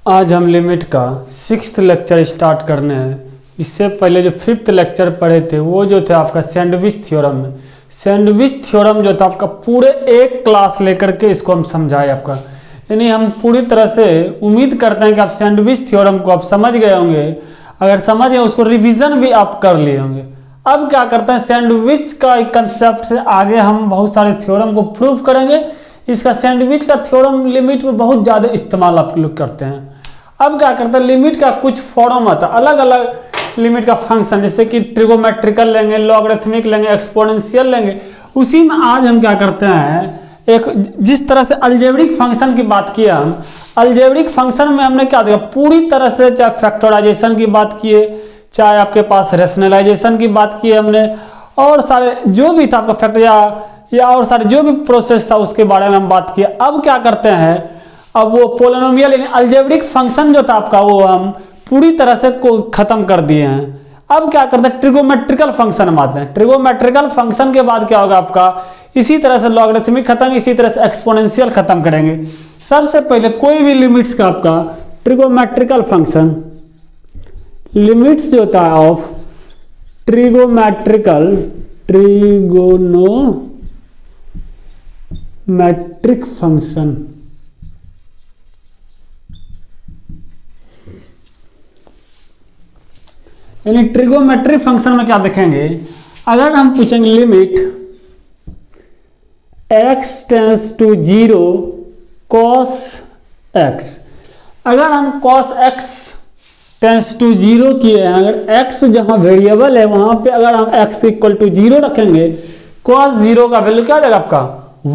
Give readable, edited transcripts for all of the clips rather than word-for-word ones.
आज हम लिमिट का 6th लेक्चर स्टार्ट करने हैं। इससे पहले जो 5th लेक्चर पढ़े थे वो जो थे आपका सैंडविच थ्योरम में। सैंडविच थ्योरम जो था आपका पूरे एक क्लास लेकर के इसको हम समझाए आपका, यानी हम पूरी तरह से उम्मीद करते हैं कि आप सैंडविच थ्योरम को आप समझ गए होंगे। अगर समझ गए उसको रिवीजन भी आप कर लिए होंगे। अब क्या करते हैं, सैंडविच का कंसेप्ट से आगे हम बहुत सारे थ्योरम को प्रूव करेंगे। इसका सैंडविच का थ्योरम लिमिट में बहुत ज़्यादा इस्तेमाल आप लोग करते हैं। अब क्या करते हैं, लिमिट का कुछ फॉर्म आता है, अलग अलग लिमिट का फंक्शन, जैसे कि ट्रिगोमेट्रिकल लेंगे, लॉगरिथमिक लेंगे, एक्सपोनेंशियल लेंगे। उसी में आज हम क्या करते हैं, एक जिस तरह से अलजेब्रिक फंक्शन की बात किया, हम अलजेब्रिक फंक्शन में हमने क्या देखा, पूरी तरह से चाहे फैक्टराइजेशन की बात किए, चाहे आपके पास रेशनलाइजेशन की बात की हमने, और सारे जो भी था आपका फैक्टर या और सारे जो भी प्रोसेस था उसके बारे में हम बात किए। अब क्या करते हैं, अब वो पोलिनोमियल यानी अलजेब्रिक फंक्शन जो था आपका वो हम पूरी तरह से खत्म कर दिए हैं। अब क्या करते हैं, ट्रिगोमेट्रिकल फंक्शन हम आते हैं। ट्रिगोमेट्रिकल फंक्शन के बाद क्या होगा आपका, इसी तरह से लॉगरिथमिक खत्म, इसी तरह से एक्सपोनेंशियल खत्म करेंगे। सबसे पहले कोई भी लिमिट्स का आपका ट्रिगोमेट्रिकल फंक्शन, लिमिट्स जो होता है ऑफ ट्रिगोनोमेट्रिक फंक्शन, यानी ट्रिगोमेट्रिक फंक्शन में क्या देखेंगे, अगर हम पूछेंगे limit x tends to 0 cos x, अगर हम cos x टेंस टू 0 किए हैं, अगर x जहां वेरिएबल है वहां पे अगर हम x इक्वल टू 0 रखेंगे, cos 0 का वैल्यू क्या आ जाएगा आपका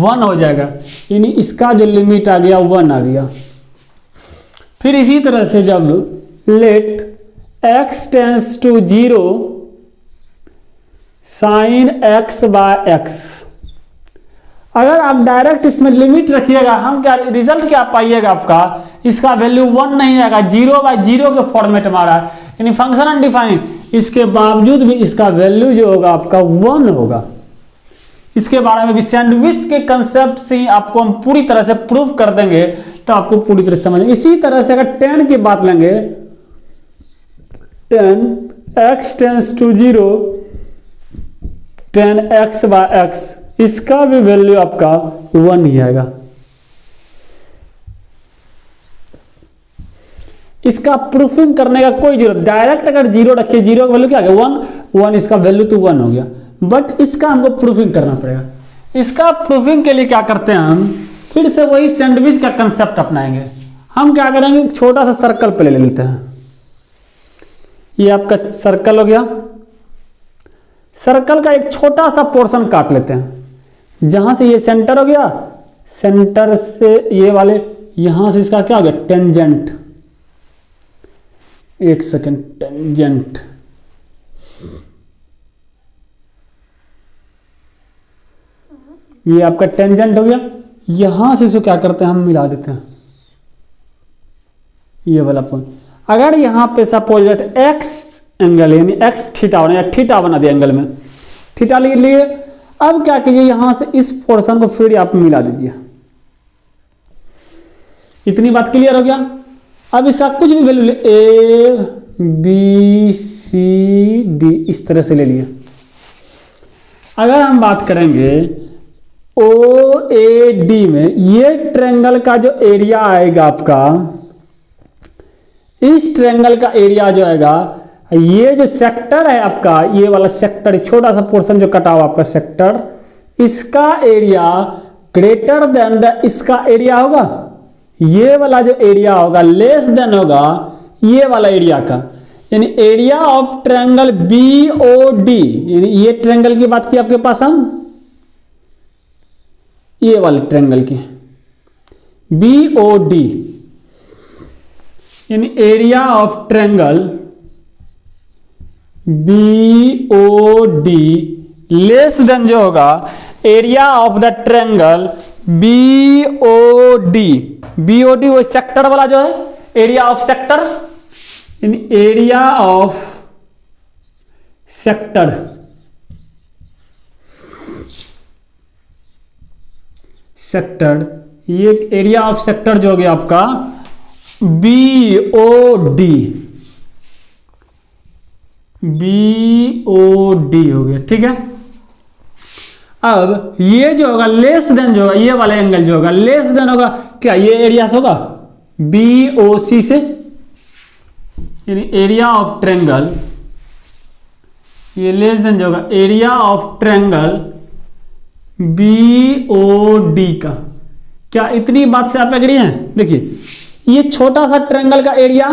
1 हो जाएगा, यानी इसका जो लिमिट आ गया 1 आ गया। फिर इसी तरह से जब let x tends to 0 sine x by x, अगर आप डायरेक्ट इसमें लिमिट रखिएगा, हम क्या रिजल्ट क्या पाइएगा आपका, इसका वैल्यू 1 नहीं आएगा, 0/0 के फॉर्मेट में आ रहा है, यानी फंक्शन अनडिफाइंड। इसके बावजूद भी इसका वैल्यू जो होगा आपका 1 होगा। इसके बारे में भी सैंडविच के कंसेप्ट से ही आपको हम पूरी तरह से प्रूव कर देंगे, तो आपको पूरी तरह से समझ। इसी तरह से अगर 10 की बात लेंगे, 10 x tends to 0 10x by x, इसका भी वैल्यू आपका 1 ही आएगा। इसका प्रूफिंग करने का कोई जरूरत, डायरेक्ट अगर 0 रखिए, 0 का वैल्यू क्या आ गया 1, इसका वैल्यू तो 1 हो गया। बट इसका हमको प्रूफिंग करना पड़ेगा। इसका प्रूफिंग के लिए क्या करते हैं, हम फिर से वही सैंडविच का कंसेप्ट अपनाएंगे। हम क्या करेंगे, एक छोटा सा सर्कल पे ले लेते हैं। ये आपका सर्कल हो गया, सर्कल का एक छोटा सा पोर्शन काट लेते हैं, जहां से ये सेंटर हो गया, सेंटर से ये वाले यहां से इसका क्या हो गया टेंजेंट, एक सेकेंड, टेंजेंट, ये आपका टेंजेंट हो गया। यहां से इसको क्या करते हैं, हम मिला देते हैं ये वाला पॉइंट। अगर यहां पे सपोज एक्स एंगल यानी एक्स थीटा बना, या थीटा बना दिया एंगल में, थीटा ले लिए। अब क्या कीजिए, यहां से इस पोर्शन को फिर आप मिला दीजिए। इतनी बात क्लियर हो गया। अब इसका कुछ भी value A B C D इस तरह से ले लिए। अगर हम बात करेंगे ओ ए डी में, ये ट्रायंगल का जो एरिया आएगा आपका, इस ट्रायंगल का एरिया जो आएगा, ये जो सेक्टर है आपका, ये वाला सेक्टर, छोटा सा पोर्शन जो कटा हुआ आपका सेक्टर, इसका एरिया ग्रेटर देन द इसका एरिया होगा, ये वाला जो एरिया होगा लेस देन होगा ये वाला एरिया का, यानी area of triangle B O D, यानी ये ट्रायंगल की बात की आपके पास हम, ये वाले ट्रायंगल की बी ओ डी, यानी area of triangle B O D less than जो होगा area of the triangle B O D. B O D वो सेक्टर वाला जो है, एरिया ऑफ सेक्टर, यानी एरिया ऑफ सेक्टर, सेक्टर, ये एरिया ऑफ सेक्टर जो हो गया आपका BOD, BOD हो गया, ठीक है। अब ये जो होगा लेस देन, जो होगा ये वाला एंगल जो होगा लेस देन होगा क्या, ये एरिया होगा BOC से, यानी एरिया ऑफ ट्रायंगल, ये लेस देन जो होगा एरिया ऑफ ट्रायंगल BOD का। क्या इतनी बात से आप एग्री हैं? देखिए ये छोटा सा ट्रायंगल का एरिया,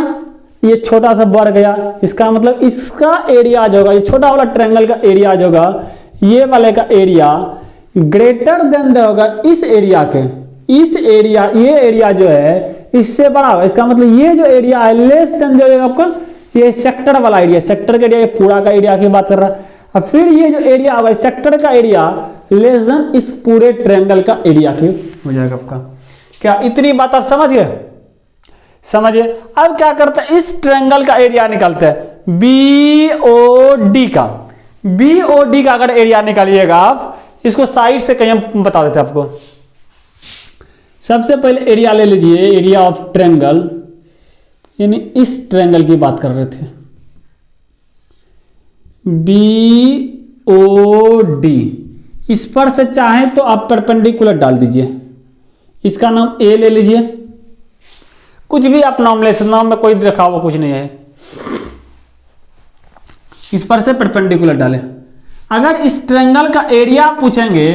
ये छोटा सा बढ़ गया, इसका मतलब इसका एरिया जो होगा, ये छोटा वाला ट्रायंगल का एरिया जो होगा, ये वाले का एरिया ग्रेटर देन होगा इस एरिया के, इस एरिया, ये एरिया जो है इससे बड़ा होगा। इसका मतलब ये जो एरिया है लेस देन जो है आपका, ये सेक्टर वाला एरिया, सेक्टर का एरिया, ये पूरा का एरिया की बात कर रहा है। अब फिर ये जो एरिया होगा सेक्टर का एरिया लेस देन इस पूरे ट्रायंगल का एरिया के हो जाएगा आपका। क्या इतनी बात आप समझ गए? समझिए। अब क्या करते हैं, इस ट्रायंगल का एरिया निकालते हैं BOD का। BOD का अगर एरिया निकालिएगा आप, इसको साइड से कहीं हम बता देते हैं आपको। सबसे पहले एरिया ले लीजिए, एरिया ऑफ ट्रायंगल, यानी इस ट्रायंगल की बात कर रहे थे, BOD। इस पर से चाहे तो आप परपेंडिकुलर डाल दीजिए, इसका नाम A ले लीजिए, कुछ भी आप नाम ले सकते, नाम में कोई रखा हुआ कुछ नहीं है, इस पर से परपेंडिकुलर डालें। अगर इस ट्रायंगल का एरिया पूछेंगे,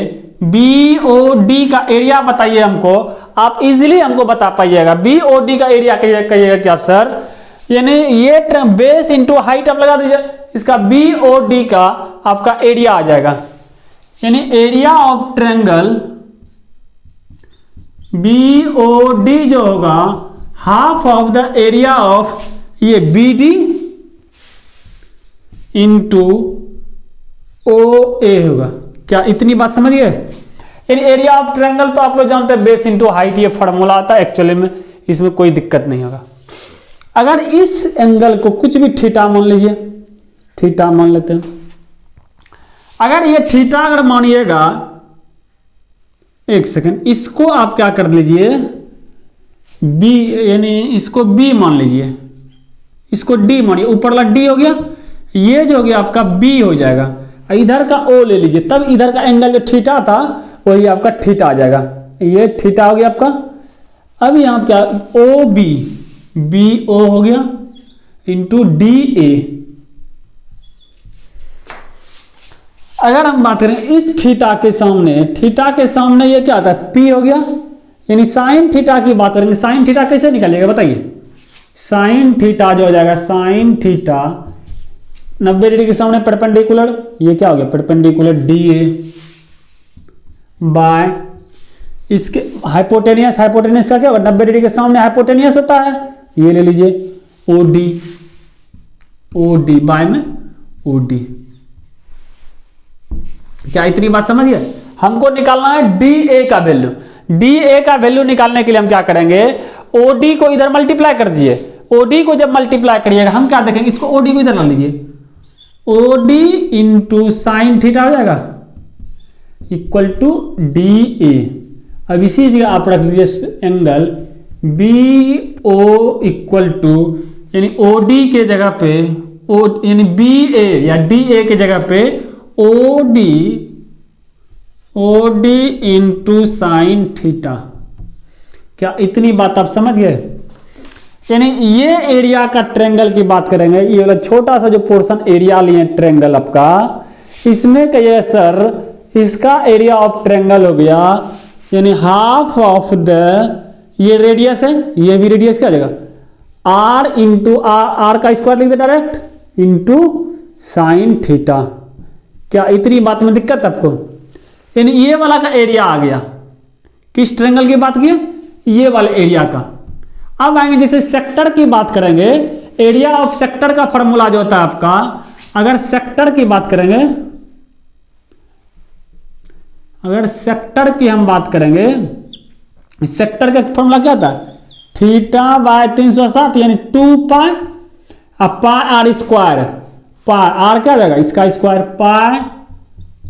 BOD का एरिया बताइए हमको, आप इजीली हमको बता पाइएगा। BOD का एरिया कहिएगा क्या सर, यानी ये बेस इंटू हाइट आप लगा दीजिए, इसका BOD का आपका एरिया आ जाएगा, यानी एरिया ऑफ ट्रायंगल BOD जो होगा half of the area of ये BD इंटू OA होगा। क्या इतनी बात समझिए? यानी एरिया ऑफ ट्रायंगल तो आप लोग जानते हैं बेस इंटू हाइट, ये फॉर्मूला आता है एक्चुअली में, इसमें कोई दिक्कत नहीं होगा। अगर इस एंगल को कुछ भी थीटा मान लीजिए, थीटा मान लेते हैं, अगर ये थीटा अगर मानिएगा, एक सेकंड, इसको आप क्या कर लीजिए B, यानी इसको B मान लीजिए, इसको D मानिए, ऊपर वाला D हो गया, ये जो हो गया आपका B हो जाएगा, इधर का O ले लीजिए, तब इधर का एंगल जो थीटा था वही आपका थीटा आ जाएगा, ये थीटा हो गया आपका। अब यहां क्या OB, BO हो गया इंटू DA। अगर हम बात करें इस थीटा के सामने, थीटा के सामने ये क्या आता है P हो गया, यानी साइन थीटा की बात करेंगे, साइन थीटा कैसे निकालिएगा बताइए? साइन थीटा जो हो जाएगा, साइन थीटा 90 डिग्री के सामने परपेंडिकुलर, ये क्या हो गया परपेंडिकुलर DA बाय इसके हाइपोटेनियस, हाइपोटेनियस का क्या होगा 90 डिग्री के सामने हाइपोटेनियस होता है, ये ले लीजिए OD, OD बाय में OD। क्या इतनी बात समझिए? हमको निकालना है DA का वैल्यू। DA का वैल्यू निकालने के लिए हम क्या करेंगे, OD को इधर मल्टीप्लाई कर दीजिए, OD को जब मल्टीप्लाई करिएगा हम क्या देखेंगे, इसको OD को इधर ला लीजिए, OD इंटू साइन थीटा हो जाएगा इक्वल टू DA। अब इसी जगह आप रख लीजिए एंगल BO इक्वल टू, यानी OD के जगह पे यानी BA या DA के जगह पे OD इंटू साइन थीटा। क्या इतनी बात आप समझ गए? यानी ये एरिया का ट्रायंगल की बात करेंगे, ये वाला छोटा सा जो पोर्शन एरिया लिए ट्रायंगल आपका, इसमें कहिए सर इसका एरिया ऑफ ट्रायंगल हो गया, यानी हाफ ऑफ द, ये रेडियस है, ये भी रेडियस क्या आ जाएगा R इंटू R का स्क्वायर लिख दे डायरेक्ट इंटू साइन थीटा। क्या इतनी बात में दिक्कत आपको? यानी ये वाला का एरिया आ गया, किस ट्रायंगल की बात की, ये वाले एरिया का। अब आएंगे जैसे सेक्टर की बात करेंगे, एरिया ऑफ सेक्टर का फॉर्मूला जो होता है आपका, अगर सेक्टर की बात करेंगे, अगर सेक्टर की हम बात करेंगे, सेक्टर का फॉर्मूला क्या था, थीटा बाय 360 यानी 2 pi pi r square, pi r क्या जाएगा इसका square, pi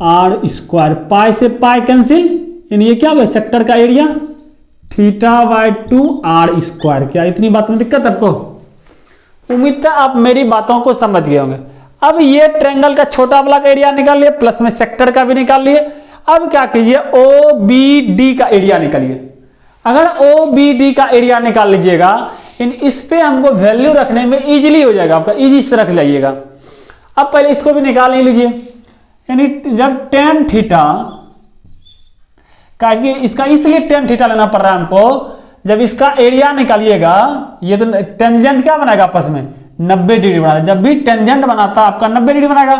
r square, pi से पाई कैंसिल, यानी ये क्या होगा सेक्टर का area theta by 2 are square. क्या इतनी बात में दिक्कत आपको? उम्मीद है आप मेरी बातों को समझ गए होंगे। अब ये ट्रायंगल का छोटा वाला का एरिया निकाल लिए, प्लस में सेक्टर का भी निकाल लिए। अब क्या कीजिए, ओ बी डी का एरिया निकालिए। अगर ओ बी डी का एरिया निकाल लीजिएगा, इस पे हमको वैल्यू रखने में इजीली हो जाएगा, आपका इजी से रख लाइएगा। अब पहले इसको भी निकाल ही लीजिए, यानी जब टेन थीटा का, इसका इसलिए टेन थीटा लेना पड़ रहा है हमको, जब इसका एरिया निकालिएगा, ये तो टेंजेंट क्या बनाएगा आपस में 90 डिग्री बनाएगा। जब भी टेंजेंट बनाता है आपका 90 डिग्री बनाएगा,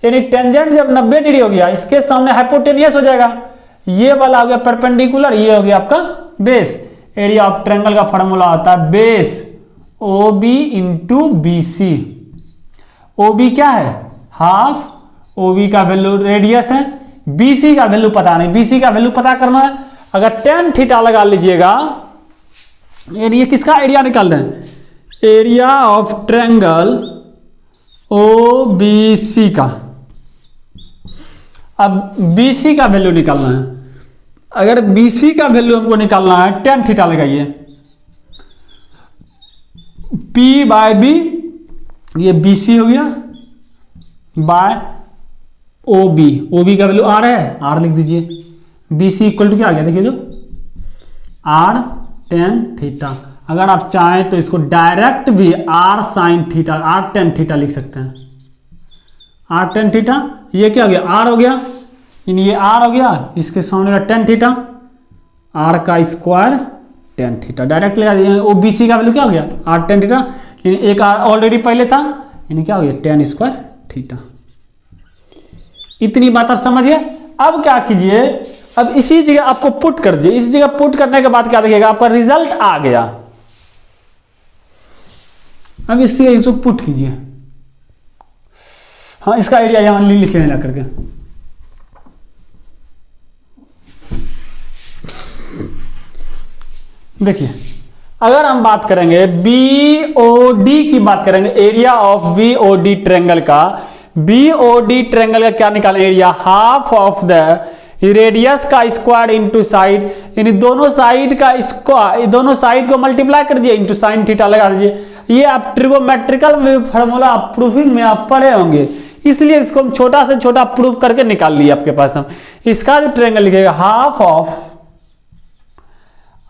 यानी टेंजेंट जब 90 डिग्री हो गया, इसके सामने हाइपोटेनियस हो जाएगा। ये वाला हो गया परपेंडिकुलर, ये हो गया आपका बेस। एरिया ऑफ ट्रायंगल का फॉर्मूला होता है base O B into B C. O B क्या है? हाफ। ओ बी का वैल्यू रेडियस है, बी सी का वैल्यू पता नहीं, बी सी का वैल्यू पता करना है। अगर टेन थीटा लगा लीजिएगा, यानी ये किसका एरिया निकाल रहे हैं? Area of triangle O B C का। अब बी सी का वैल्यू निकालना है। अगर बी सी का वैल्यू हमको निकालना है, टेन थीटा लगाइए, पी बाय बी, ये बी सी हो गया, by O B. O B का वैल्यू आर है, आर लिख दीजिए। बी सी इक्वल टू क्या आ गया, देखिए जो आर टेन थीटा। अगर आप चाहें तो इसको डायरेक्ट भी R sine theta, R tan theta लिख सकते हैं। आर टेन थीटा, ये क्या हो गया? आर हो गया, ये आर हो गया, इसके सामने का टेन थीटा, आर का स्क्वायर टेन थीटा डायरेक्ट लगा दिया। ओ बी सी का वैल्यू क्या हो गया? आर टेन थीटा, एक आर ऑलरेडी पहले था, यानी क्या हो गया? Ten square theta. इतनी बात आप समझिए। अब क्या कीजिए, अब इसी जगह आपको पुट कर दीजिए। इस जगह पुट करने के बाद क्या देखिएगा, आपका रिजल्ट आ गया। अब इसको पुट कीजिए। हाँ, इसका एरिया यहां लिख लेना करके। देखिए, अगर हम बात करेंगे बीओडी की बात करेंगे, एरिया ऑफ बीओडी ट्रायंगल का, बीओडी ट्रायंगल का क्या निकालें? Area half of the radius का स्क्वायर इंटू साइड, यानी दोनों साइड का स्क्वायर, दोनों साइड को मल्टीप्लाई कर दिए, इंटू साइन थीटा लगा दीजिए। ये आप ट्रिगोमेट्रिकल में फॉर्मूला प्रूफिंग में आप पढ़े होंगे, इसलिए इसको हम छोटा से छोटा प्रूफ करके निकाल लिए आपके पास। हम इसका जो ट्रायंगल लिखेगा, half of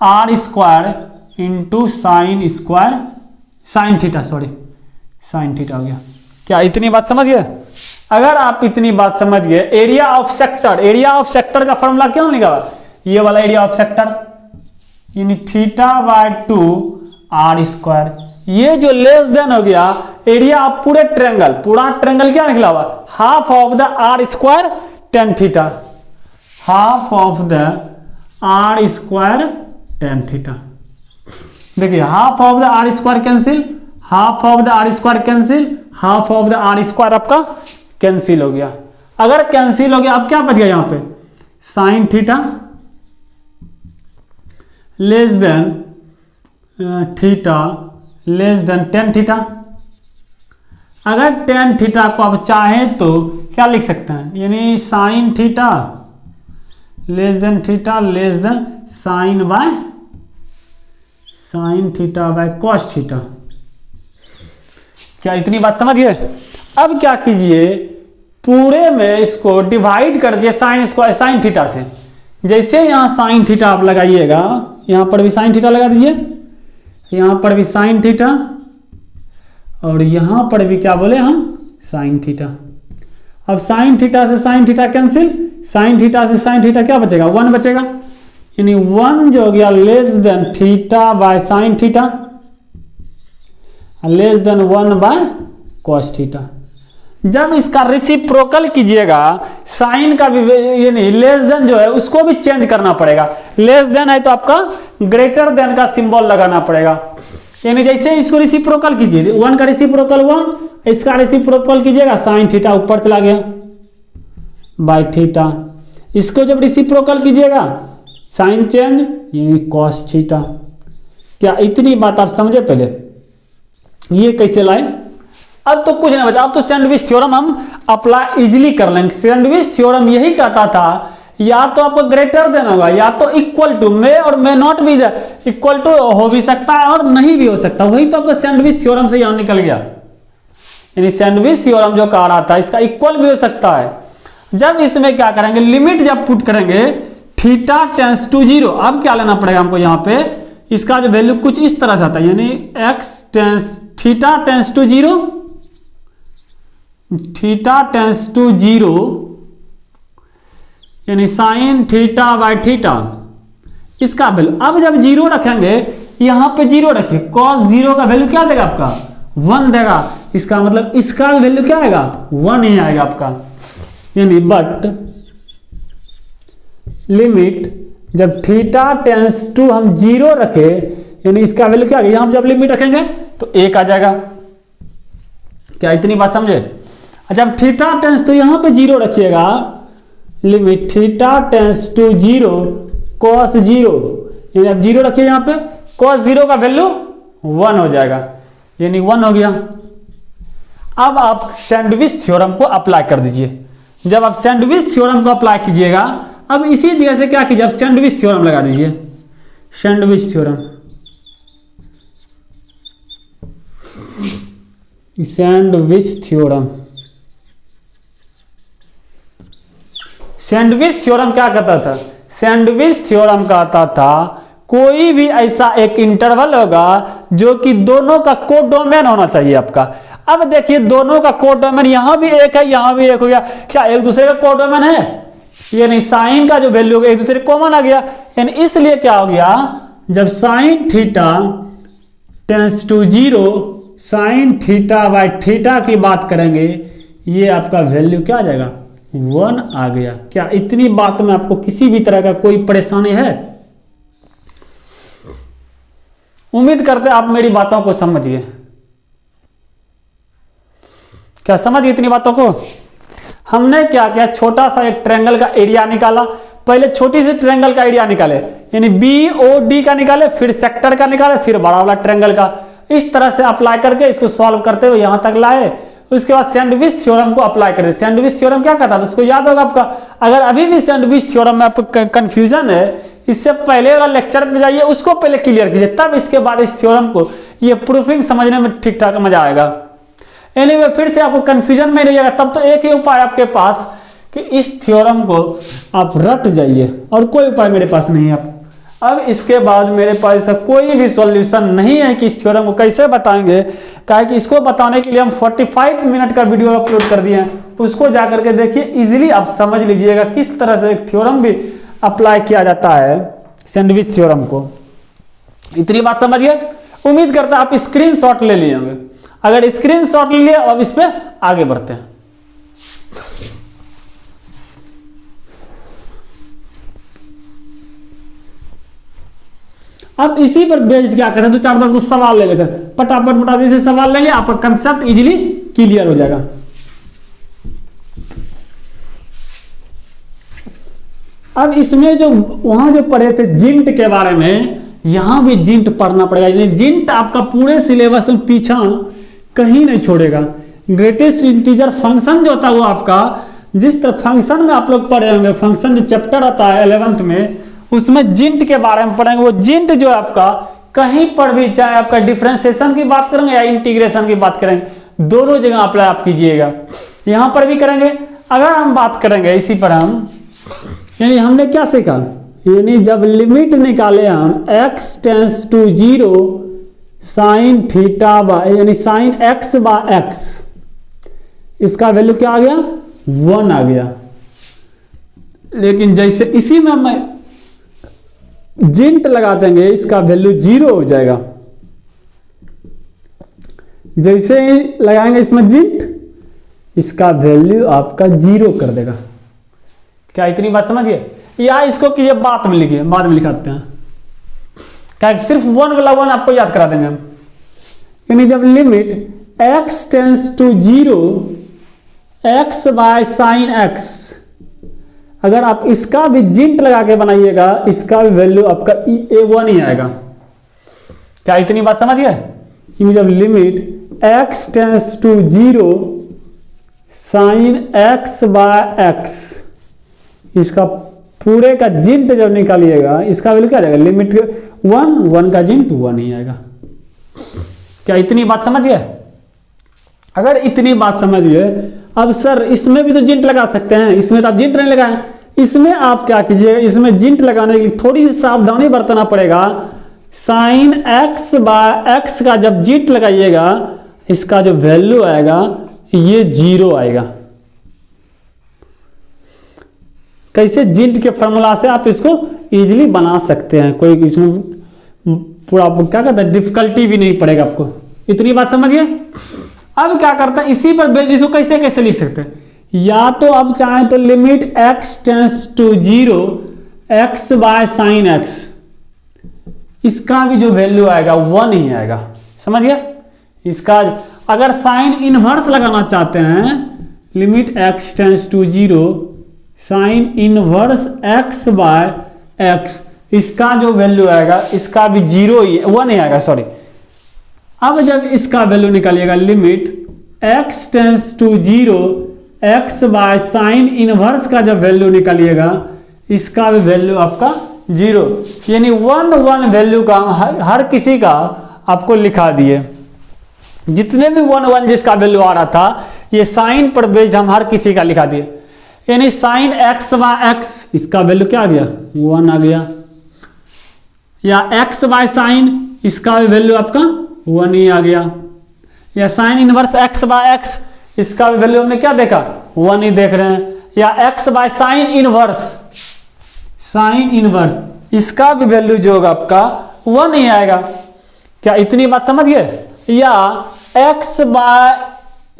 R square into sine square sine theta, sorry sine theta हो गया। क्या इतनी बात समझ गए? अगर आप इतनी बात समझ गए, area of sector, area of sector का फॉर्मूला क्यों निकाला? ये वाला एरिया ऑफ सेक्टर, यानी थीटा बाय 2 आर स्क्वायर। ये जो लेस देन हो गया एरिया ऑफ पूरे ट्रायंगल, पूरा ट्रायंगल क्या निकला हुआ? Half of the R square tan theta, half of the R square tan theta. देखिए, half of the R square cancel, half of the R square cancel, half of the R square आपका cancel हो गया। अगर cancel हो गया, अब क्या बच गया यहां पे? Sine theta less than theta less than tan theta. अगर टेन थीटा को आप चाहें तो क्या लिख सकते हैं, यानी sine theta less than sign theta by cos theta. क्या इतनी बात समझिए? अब क्या कीजिए, पूरे में इसको डिवाइड कर दिए साइन स्क्वायर साइन थीटा से। जैसे यहां साइन थीटा आप लगाइएगा, यहां पर भी साइन थीटा लगा दीजिए, यहां पर भी साइन थीटा, और यहां पर भी क्या बोले हम? Sine theta. अब साइन थीटा से sine theta cancel, sine theta से साइन थीटा क्या बचेगा? 1 बचेगा, यानी 1 जो हो गया less than theta by sine theta, less than 1 by cos theta. जब इसका रेसिप्रोकल कीजिएगा, साइन का भी ये नहीं, लेस देन जो है उसको भी चेंज करना पड़ेगा। लेस देन है तो आपका ग्रेटर देन का सिंबल लगाना पड़ेगा। यानी जैसे इसको रेसिप्रोकल कीजिए, 1 का रेसिप्रोकल 1, इसका रेसिप्रोकल कीजिएगा, साइन थीटा ऊपर चला गया बाय थीटा। इसको जब रेसिप्रोकल कीजिएगा, साइन चेंज यानी कॉस थीटा। क्या इतनी बात आप समझे? पहले ये कैसे लाए? अब तो कुछ नहीं बचा, अब तो सैंडविच थ्योरम हम अप्लाई इजीली कर लेंगे। सैंडविच थ्योरम यही कहता था या तो आपको ग्रेटर देना होगा या तो इक्वल टू, मे और मे नॉट भी इक्वल टू हो भी सकता है और नहीं भी हो सकता। वही तो आपका सैंडविच थ्योरम से यहां निकल गया। यानी सैंडविच थ्योरम जो कह रहा था इसका इक्वल भी हो सकता है। जब इसमें क्या करेंगे, लिमिट जब पुट करेंगे थीटा टेंस टू 0, अब क्या लेना पड़ेगा हमको, यहां पे इसका जो वैल्यू कुछ इस तरह से आता है, यानी theta tends to 0, theta tends to 0 यानी साइन थीटा बाय थीटा, इसका वैल्यू अब जब 0 रखेंगे, यहां पे 0 रखिए, cos 0 का वैल्यू क्या देगा आपका 1 देगा। इसका मतलब इसका वैल्यू क्या आएगा 1 ही आएगा आपका। यानी बट लिमिट जब थीटा टेंस टू हम 0 रखे, यानी इसका वैल्यू क्या आएगा, यहां जब लिमिट रखेंगे तो 1 आ जाएगा। क्या इतनी बात समझे? जब थीटा टेंस टू यहां पे 0 रखिएगा, limit theta tends to 0 cos 0, यानी अब 0 रखिए यहां पे, cos 0 का वैल्यू 1 हो जाएगा, यानी 1 हो गया। अब आप सैंडविच थ्योरम को अप्लाई कर दीजिए। जब आप सैंडविच थ्योरम को अप्लाई कीजिएगा, अब इसी जगह से क्या कीजिए, आप सैंडविच थ्योरम लगा दीजिए। Sandwich theorem, sandwich theorem, sandwich theorem क्या कहता था, सैंडविच थ्योरम कहता था कोई भी ऐसा एक इंटरवल होगा जो कि दोनों का कोडोमेन होना चाहिए आपका। अब देखिए दोनों का कोडोमेन, यहां भी एक है यहां भी एक हो गया, क्या एक दूसरे का कोडोमेन है? ये नहीं, साइन का जो वैल्यू होगा एक दूसरे कॉमन आ गया, यानी इसलिए क्या हो गया, जब sine theta tends to 0, sine theta by theta की बात करेंगे, ये आपका वैल्यू क्या आ जाएगा 1 आ गया। क्या इतनी बात में आपको किसी भी तरह का कोई परेशानी है? उम्मीद करते आप मेरी बातों को समझिए। क्या समझ गए इतनी बातों को? हमने क्या किया, छोटा सा एक ट्रायंगल का एरिया निकाला। पहले छोटी सी ट्रायंगल का एरिया निकाले, यानी BOD का निकाले, फिर सेक्टर का निकाले, फिर बड़ा वाला ट्रायंगल का। इस तरह से अप्लाई करके इसको सॉल्व करते हुए यहां तक लाए। उसके बाद सैंडविच थ्योरम को अप्लाई करें। सैंडविच थ्योरम क्या कहता था उसको याद होगा आपका। अगर अभी भी सैंडविच थ्योरम में आपको कंफ्यूजन है, इससे पहले वाला लेक्चर पे जाइए, उसको पहले क्लियर कीजिए, तब इसके बाद इस थ्योरम को ये प्रूफिंग समझने में ठीक ठाक मजा आएगा। एनीवे फिर से आपको कंफ्यूजन में रहिएगा, तब तो एक ही उपाय आपके पास कि इस थ्योरम को आप रट जाइए, और कोई उपाय मेरे पास नहीं है। अब इसके बाद मेरे पास ऐसा कोई भी सॉल्यूशन नहीं है कि इस थ्योरम को कैसे बताएंगे, काहे कि इसको बताने के लिए हम 45 मिनट का वीडियो अपलोड कर दिए हैं, उसको जाकर के देखिए, इजीली आप समझ लीजिएगा किस तरह से एक थ्योरम भी अप्लाई किया जाता है सैंडविच थ्योरम को। इतनी बात समझिए। उम्मीद करता आप स्क्रीनशॉट ले लिए होंगे। अगर स्क्रीनशॉट ले लिए, अब इस पे आगे बढ़ते हैं। अब इसी पर बेस्ड क्या करें, तो 4-10 को सवाल ले लेते हैं, फटाफट से सवाल लेंगे, आपका कंसेप्ट इजीली क्लियर हो जाएगा। अब इसमें जो वहां जो पढ़े थे जिंट के बारे में, यहां भी जिंट पढ़ना पड़ेगा। यानी जिंट आपका पूरे सिलेबस में पीछा कहीं नहीं छोड़ेगा। ग्रेटेस्ट इंटीजर फंक्शन जो होता है वो आपका, जिस तरह फंक्शन में आप लोग पढ़े होंगे, फंक्शन जो चैप्टर आता है 11th में, उसमें जिंट के बारे में पढ़ेंगे। वो जिंट जो है आपका कहीं पर भी, चाहे आपका डिफरेंशिएशन की बात करेंगे या इंटीग्रेशन की बात करेंगे, दोनों जगह अप्लाई आप कीजिएगा। यहां पर भी करेंगे। अगर हम बात करेंगे इसी पर, हम यानी हमने क्या सीखा, यानी जब लिमिट निकाले हम x tends to 0 sine theta by, यानी साइन x बाय x, इसका वैल्यू क्या आ गया 1 आ गया। लेकिन जैसे इसी में हम जिंट लगा देंगे, इसका वैल्यू 0 हो जाएगा। जैसे ही लगाएंगे इसमें जिंट, इसका वैल्यू आपका 0 कर देगा। क्या इतनी बात समझिए? या इसको कीजिए बाद में लिखिए, बाद में लिखाते हैं, क्या सिर्फ 1 वाला 1 आपको याद करा देंगे हम। यानी जब limit x tends to 0 x by sine x, अगर आप इसका भी जिंट लगा के बनाइएगा, इसका भी वैल्यू आपका A1 ही आएगा। क्या इतनी बात समझ गए? जब limit x tends to 0 sine x by x, इसका पूरे का जिंट जब निकालिएगा इसका वैल्यू क्या जाएगा, लिमिट 1 का जिंट 1 ही आएगा। क्या इतनी बात समझ गए? अगर इतनी बात समझ गए, अब सर इसमें भी तो जिंट लगा सकते हैं, इसमें तो आप जिंट नहीं लगाएं, इसमें आप क्या कीजिएगा, इसमें जिंट लगाने के लिए थोड़ी सी सावधानी बरतना पड़ेगा। साइन एक्स बाय एक्स का जब जिंट लगाइएगा इसका जो वैल्यू आएगा ये 0 आएगा। कैसे? जिंट के फॉर्मूला से आप इसको इजीली बना सकते हैं, कोई इसमें पूरा क्या कहते हैं डिफिकल्टी भी नहीं पड़ेगा आपको। इतनी बात समझिए। अब क्या करते हैं, इसी पर बेस इसको कैसे कैसे लिख सकते हैं, या तो अब चाहें तो limit x tends to 0 x by sine x, इसका भी जो वैल्यू आएगा 1 ही आएगा। समझ गया? इसका अगर साइन इनवर्स लगाना चाहते हैं, limit x tends to 0 sine inverse x by x, इसका जो वैल्यू आएगा इसका भी 1 ही आएगा, सॉरी। अब जब इसका वैल्यू निकालिएगा, limit x tends to 0 x by sine inverse का जब वैल्यू निकालिएगा इसका भी वैल्यू आपका 0, यानी 1 वैल्यू का हर किसी का आपको लिखा दिए। जितने भी 1 जिसका वैल्यू आ रहा था ये साइन पर बेस्ड हम हर किसी का लिखा दिए, यानी साइन x बाय एक्स इसका वैल्यू क्या आ गया, 1 आ गया। या x बाय साइन इसका भी वैल्यू आपका 1 ही आ गया। या sine inverse x by x इसका भी वैल्यू हमने क्या देखा, 1 ही देख रहे हैं। या x बाय साइन इनवर्स इसका भी वैल्यू जो होगा आपका 1 ही आएगा। क्या इतनी बात समझ गए? या x बाय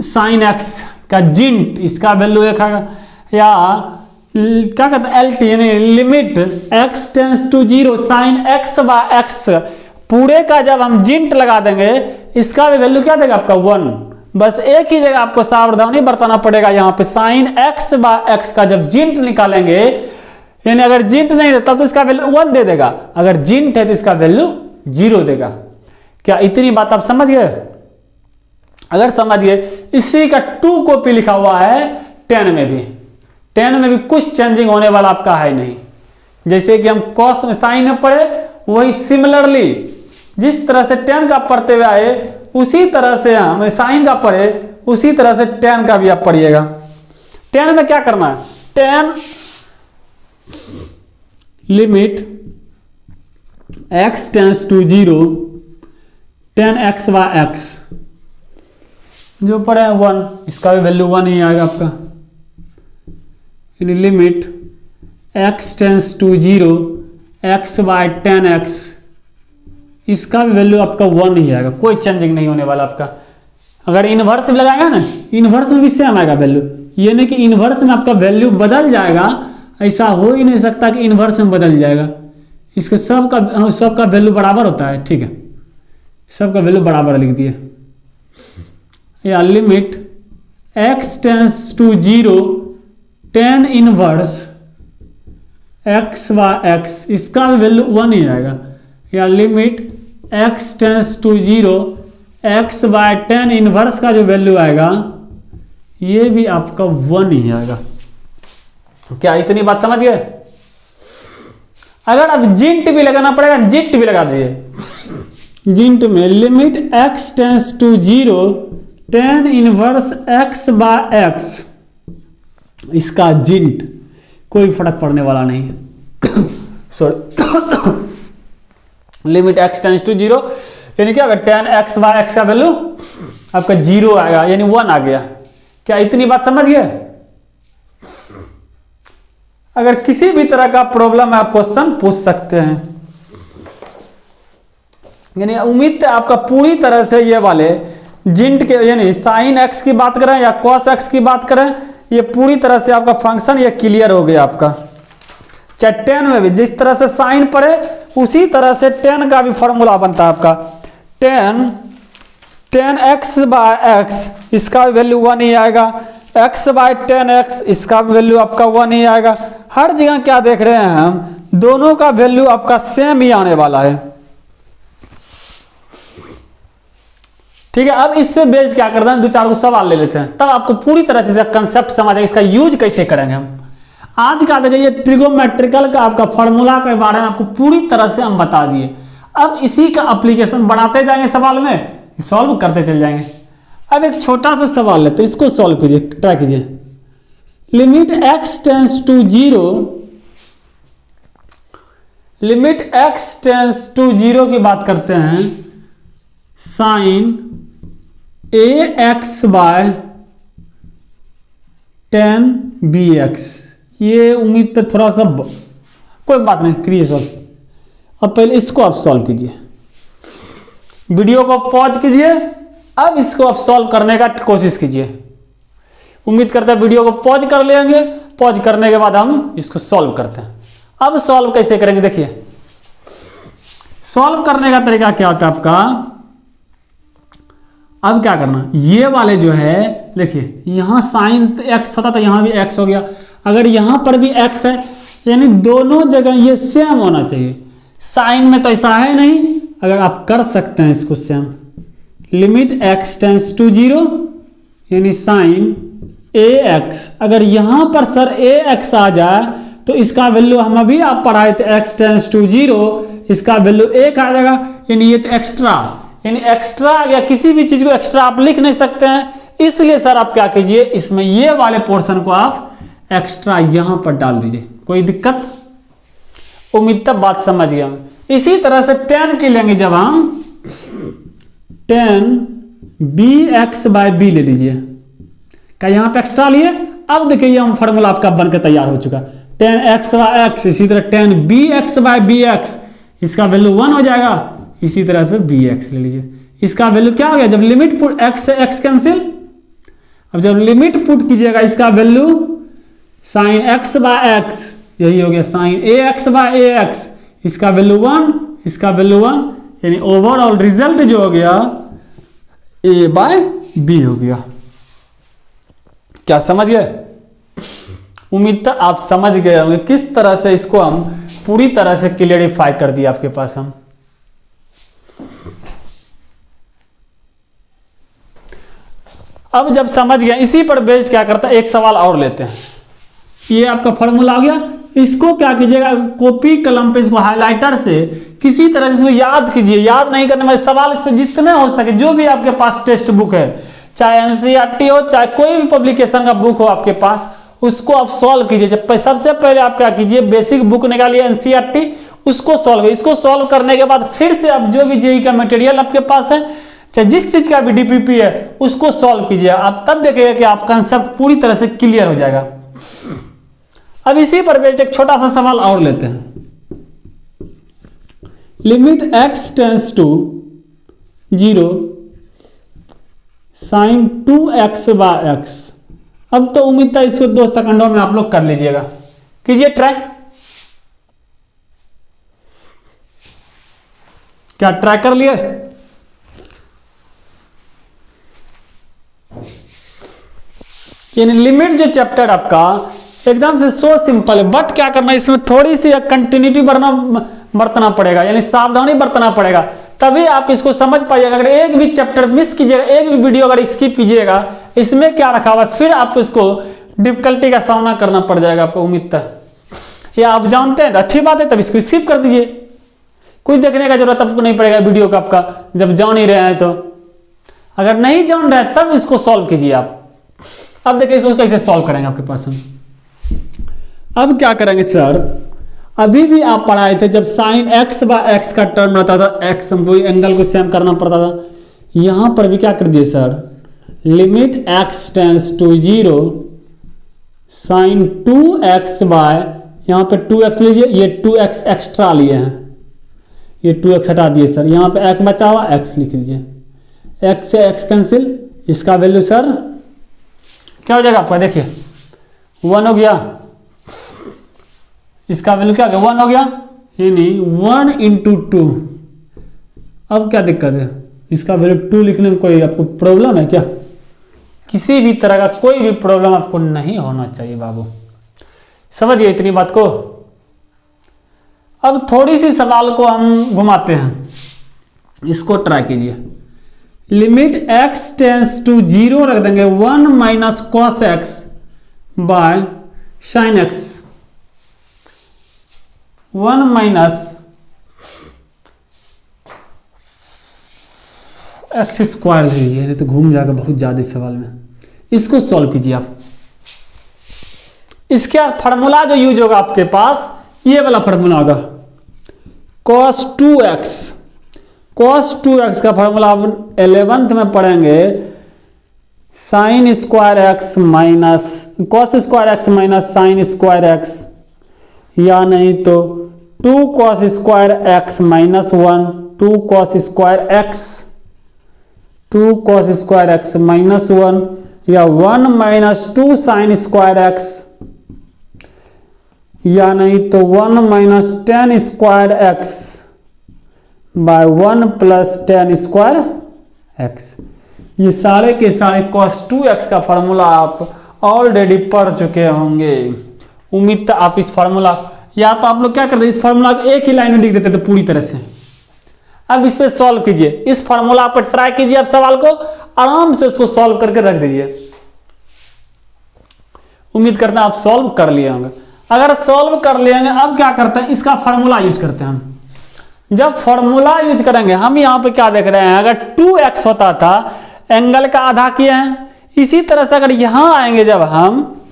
साइन एक्स का जिंट इसका वैल्यू एक आएगा। या क्या कहते हैं LT, यानी limit x tends to 0 sine x by x, पूरे का जब हम जिंट लगा देंगे इसका भी वैल्यू क्या देगा आपका 1। बस एक ही जगह आपको सावधानी बरतना पड़ेगा, यहाँ पे साइन x बाय एक्स का जब जिंट निकालेंगे, यानी अगर जिंट नहीं है तब तो इसका वैल्यू 1 दे देगा, अगर जिंट है तो इसका वैल्यू 0 देगा। क्या इतनी बात आप समझ गए? अगर समझ गए, इसी का 2 कॉपी लिखा हुआ है 10 में भी। 10 में भी कुछ चेंजिंग होने वाला आपका है नहीं। जैसे कि हम कॉस में साइन में पढ़े, वही सिमिलरली जिस तरह से 10 का पढ़ते हुए आए उसी तरह से हम साइन का पढ़े, उसी तरह से 10 का भी आप पढ़िएगा। 10 में क्या करना है, 10 limit x tends to 0 10x by x जो पढ़े हैं 1, इसका भी वैल्यू 1 ही आएगा आपका। यानी limit x tends to 0 x by 10x, इसका भी वैल्यू आपका 1 ही आएगा, कोई चेंजिंग नहीं होने वाला आपका। अगर इनवर्स में लगाएगा ना, इनवर्स में भी सेम आएगा वैल्यू, ये नहीं कि इनवर्स में आपका वैल्यू बदल जाएगा, ऐसा हो ही नहीं सकता कि इनवर्स में बदल जाएगा। इसके सबका वैल्यू बराबर होता है, ठीक है, सबका वैल्यू बराबर लिख दिए। या limit x tends to 0 10 inverse x by x, इसका भी वैल्यू 1 ही आएगा। या limit x tends to 0 x by 10 inverse का जो वैल्यू आएगा ये भी आपका 1 ही आएगा। क्या इतनी बात समझ गए? अगर अब जिंट भी लगाना पड़ेगा, जिंट भी लगा दीजिए। जिंट में limit x tends to 0 10 inverse x by x, इसका जिंट कोई फर्क पड़ने वाला नहीं है। Sorry, limit x tends to 0 यानी क्या, अगर 10x बाय एक्स का वैल्यू आपका 0 आएगा, यानी 1 आ गया। क्या इतनी बात समझ गए? अगर किसी भी तरह का प्रॉब्लम है आप क्वेश्चन पूछ सकते हैं। यानी उम्मीद है आपका पूरी तरह से ये वाले जिंट के, यानी साइन एक्स की बात करें या कॉस एक्स की बात करें, ये पूरी तरह से आपका फंक्शन ये क्लियर हो गया आपका। चाहे 10 में भी जिस तरह से साइन पढ़े उसी तरह से 10 का भी फॉर्मूला बनता है आपका। 10x बाय एक्स, इसका वैल्यू 1 ही आएगा। x बाय 10x, इसका वैल्यू आपका 1 ही आएगा। हर जगह क्या देख रहे हैं हम, दोनों का वैल्यू आपका सेम ही आने वाला है। ठीक है, अब इस पे बेस्ड क्या करते हैं, 2-4 सवाल ले लेते हैं, तब आपको पूरी तरह से कंसेप्ट समझ आएगा, इसका यूज कैसे करेंगे हम। आज का देखिए ये ट्रिगोमेट्रिकल का आपका फॉर्मूला के बारे में आपको पूरी तरह से हम बता दिए। अब इसी का एप्लीकेशन बढ़ाते जाएंगे, सवाल में सॉल्व करते चल जाएंगे। अब एक छोटा सा सवाल लेते हैं, इसको सॉल्व कीजिए, ट्राई कीजिए। Limit x tends to zero, limit x tends to zero की बात करते हैं, sine ax by tan bx। ये उम्मीद तो थोड़ा सा कोई बात नहीं, करिए सॉल्व। अब पहले इसको आप सॉल्व कीजिए, वीडियो को पॉज कीजिए, अब इसको आप सॉल्व करने का कोशिश कीजिए। उम्मीद करते हैं वीडियो को पॉज कर लेंगे, पॉज करने के बाद हम इसको सॉल्व करते हैं। अब सॉल्व कैसे करेंगे देखिए, सॉल्व करने का तरीका क्या होता है आपका। अब क्या करना, ये वाले जो है देखिए, यहां साइन x होता तो यहां भी x हो गया, अगर यहां पर भी x है यानी दोनों जगह ये सेम होना चाहिए। साइन में तो ऐसा है नहीं, अगर आप कर सकते हैं इसको same, limit x tends to zero यानी साइन ax, अगर यहां पर सर ax आ जाए तो इसका वैल्यू हम अभी आप पढ़ाए थे x टेंस टू जीरो, इसका वैल्यू 1 आ जाएगा, यानी ये तो एक्स्ट्रा, यानी एक्स्ट्रा आ गया। किसी भी चीज को एक्स्ट्रा आप लिख नहीं सकते हैं, इसलिए सर आप क्या कीजिए, इसमें ये वाले पोर्शन को आप एक्स्ट्रा यहां पर डाल दीजिए। कोई दिक्कत? उम्मीद तक बात समझ गया। इसी तरह से tan की लेंगे, जब हम tan bx बाय b ले लीजिए, क्या यहां पे एक्स्ट्रा लिए। अब देखिए ये हम फॉर्मूला आपका बनकर तैयार हो चुका, tan x बाय x, इसी तरह tan bx बाय bx, इसका वैल्यू 1 हो जाएगा। इसी तरह से bx ले लीजिए, इसका वैल्यू क्या हो गया, जब लिमिट पुट x से x कैंसिल, अब जब लिमिट पुट कीजिएगा इसका value sine x by x, यही हो गया साइन ax बाय ax, इसका वैल्यू 1, इसका वैल्यू 1, यानी ओवरऑल रिजल्ट जो हो गया a बाय b हो गया। क्या समझ गए? उम्मीद तक आप समझ गए होंगे किस तरह से इसको हम पूरी तरह से क्लियरिफाई कर दिया आपके पास हम। अब जब समझ गया, इसी पर बेस्ड क्या करता है, एक सवाल और लेते हैं। ये आपका फॉर्मूला आ गया, इसको क्या कीजिएगा, कॉपी कलम पे इसको हाइलाइटर से किसी तरह से इसको याद कीजिए। याद नहीं करने में सवाल से जितने हो सके, जो भी आपके पास टेक्स्ट बुक है, चाहे एनसीईआरटी हो, चाहे कोई भी पब्लिकेशन का बुक हो आपके पास, उसको आप सॉल्व कीजिए। सबसे पहले आप क्या कीजिए, बेसिक बुक निकालिए एनसीईआरटी, उसको सॉल्व, इसको सॉल्व करने के बाद फिर से आप जो भी जेईई का मटेरियल आपके पास है, चाहे जिस चीज का भी डीपीपी है, उसको सॉल्व कीजिए। आप तब देखिएगा कि आप कंसेप्ट पूरी तरह से क्लियर हो जाएगा। अब इसी पर बेस्ड एक छोटा सा सवाल और लेते हैं, limit x tends to zero sine 2x by x। अब तो उम्मीद है इसको 2 सेकंडों में आप लोग कर लीजिएगा, कीजिए ट्राई। क्या ट्राई कर लिए? यानी लिमिट जो चैप्टर आपका एकदम से सो सिंपल है, बट क्या करना है, इसमें थोड़ी सी कंटिन्यूटी बरतना पड़ेगा, यानी सावधानी बरतना पड़ेगा, तभी आप इसको समझ पाइएगा। अगर एक भी चैप्टर मिस कीजिएगा, एक भी वीडियो अगर स्किप कीजिएगा, इसमें क्या रखा हुआ है, फिर आपको इसको डिफिकल्टी का सामना करना पड़ जाएगा आपको। उम्मीद तक ये आप जानते हैं तो अच्छी बात है, तब इसको स्किप कर दीजिए, कोई देखने का जरूरत आपको नहीं पड़ेगा वीडियो का, आपका जब जान ही रहे हैं तो। अगर नहीं जान रहे तब इसको सॉल्व कीजिए आप। अब देखिए इसको कैसे सॉल्व करेंगे आपके पास हम। अब क्या करेंगे सर, अभी भी आप पढ़ाए थे जब साइन x बाय x का टर्म रहता था, x हमको एंगल को सेम करना पड़ता था, यहां पर भी क्या कर दिए sir, limit x tends to zero sine 2x by, यहां पे 2x लीजिए, ये 2x एक्स्ट्रा लिए हैं, ये 2x हटा दिए सर, यहां पे x बचा हुआ, x लिख लीजिए, x से x कैंसिल, इसका वैल्यू सर क्या हो जाएगा आपका, देखिए 1 हो गया, इसका वैल्यू क्या 1 हो गया, यानी 1 इंटू 2। अब क्या दिक्कत है, इसका वैल्यू 2 लिखने में कोई आपको प्रॉब्लम है क्या? किसी भी तरह का कोई भी प्रॉब्लम आपको नहीं होना चाहिए बाबू, समझिए इतनी बात को। अब थोड़ी सी सवाल को हम घुमाते हैं, इसको ट्राई कीजिए। Limit x tends to zero रख देंगे, 1 minus cos x by sine x. 1 minus x square लीजिए, नहीं तो घूम जाएगा बहुत ज्यादा इस सवाल में। इसको सॉल्व कीजिए आप। इसका फार्मूला जो यूज होगा आपके पास, ये वाला फार्मूला होगा cos 2x। cos 2x का फार्मूला आप 11th में पढ़ेंगे, sign square x minus cos square x minus sine square x, या नहीं तो 2 cos square x minus 1, 2 cos square x, 2 cos square x minus 1, या 1 माइनस 2 साइन स्क्वायर एक्स, या नहीं तो 1 minus 10 square x by 1 plus 10 square x. ये सारे के सारे cos 2x का फार्मूला आप ऑलरेडी पढ़ चुके होंगे। उम्मीद था आप इस फार्मूला, या तो आप लोग क्या करते, इस फार्मूला को एक ही लाइन में लिख देते तो पूरी तरह से। अब इस पे सॉल्व कीजिए, इस फार्मूला पर ट्राई कीजिए, आप सवाल को आराम से उसको सॉल्व करके रख दीजिए। उम्मीद करते हैं आप सॉल्व कर लिए होंगे। अगर सॉल्व कर लिए होंगे, अब क्या करते हैं, इसका फार्मूला यूज करते हैं हम। जब फार्मूला यूज करेंगे, हम यहां पे क्या देख रहे हैं, अगर 2x होता था, एंगल का आधा किए हैं, इसी तरह से अगर यहां आएंगे जब हम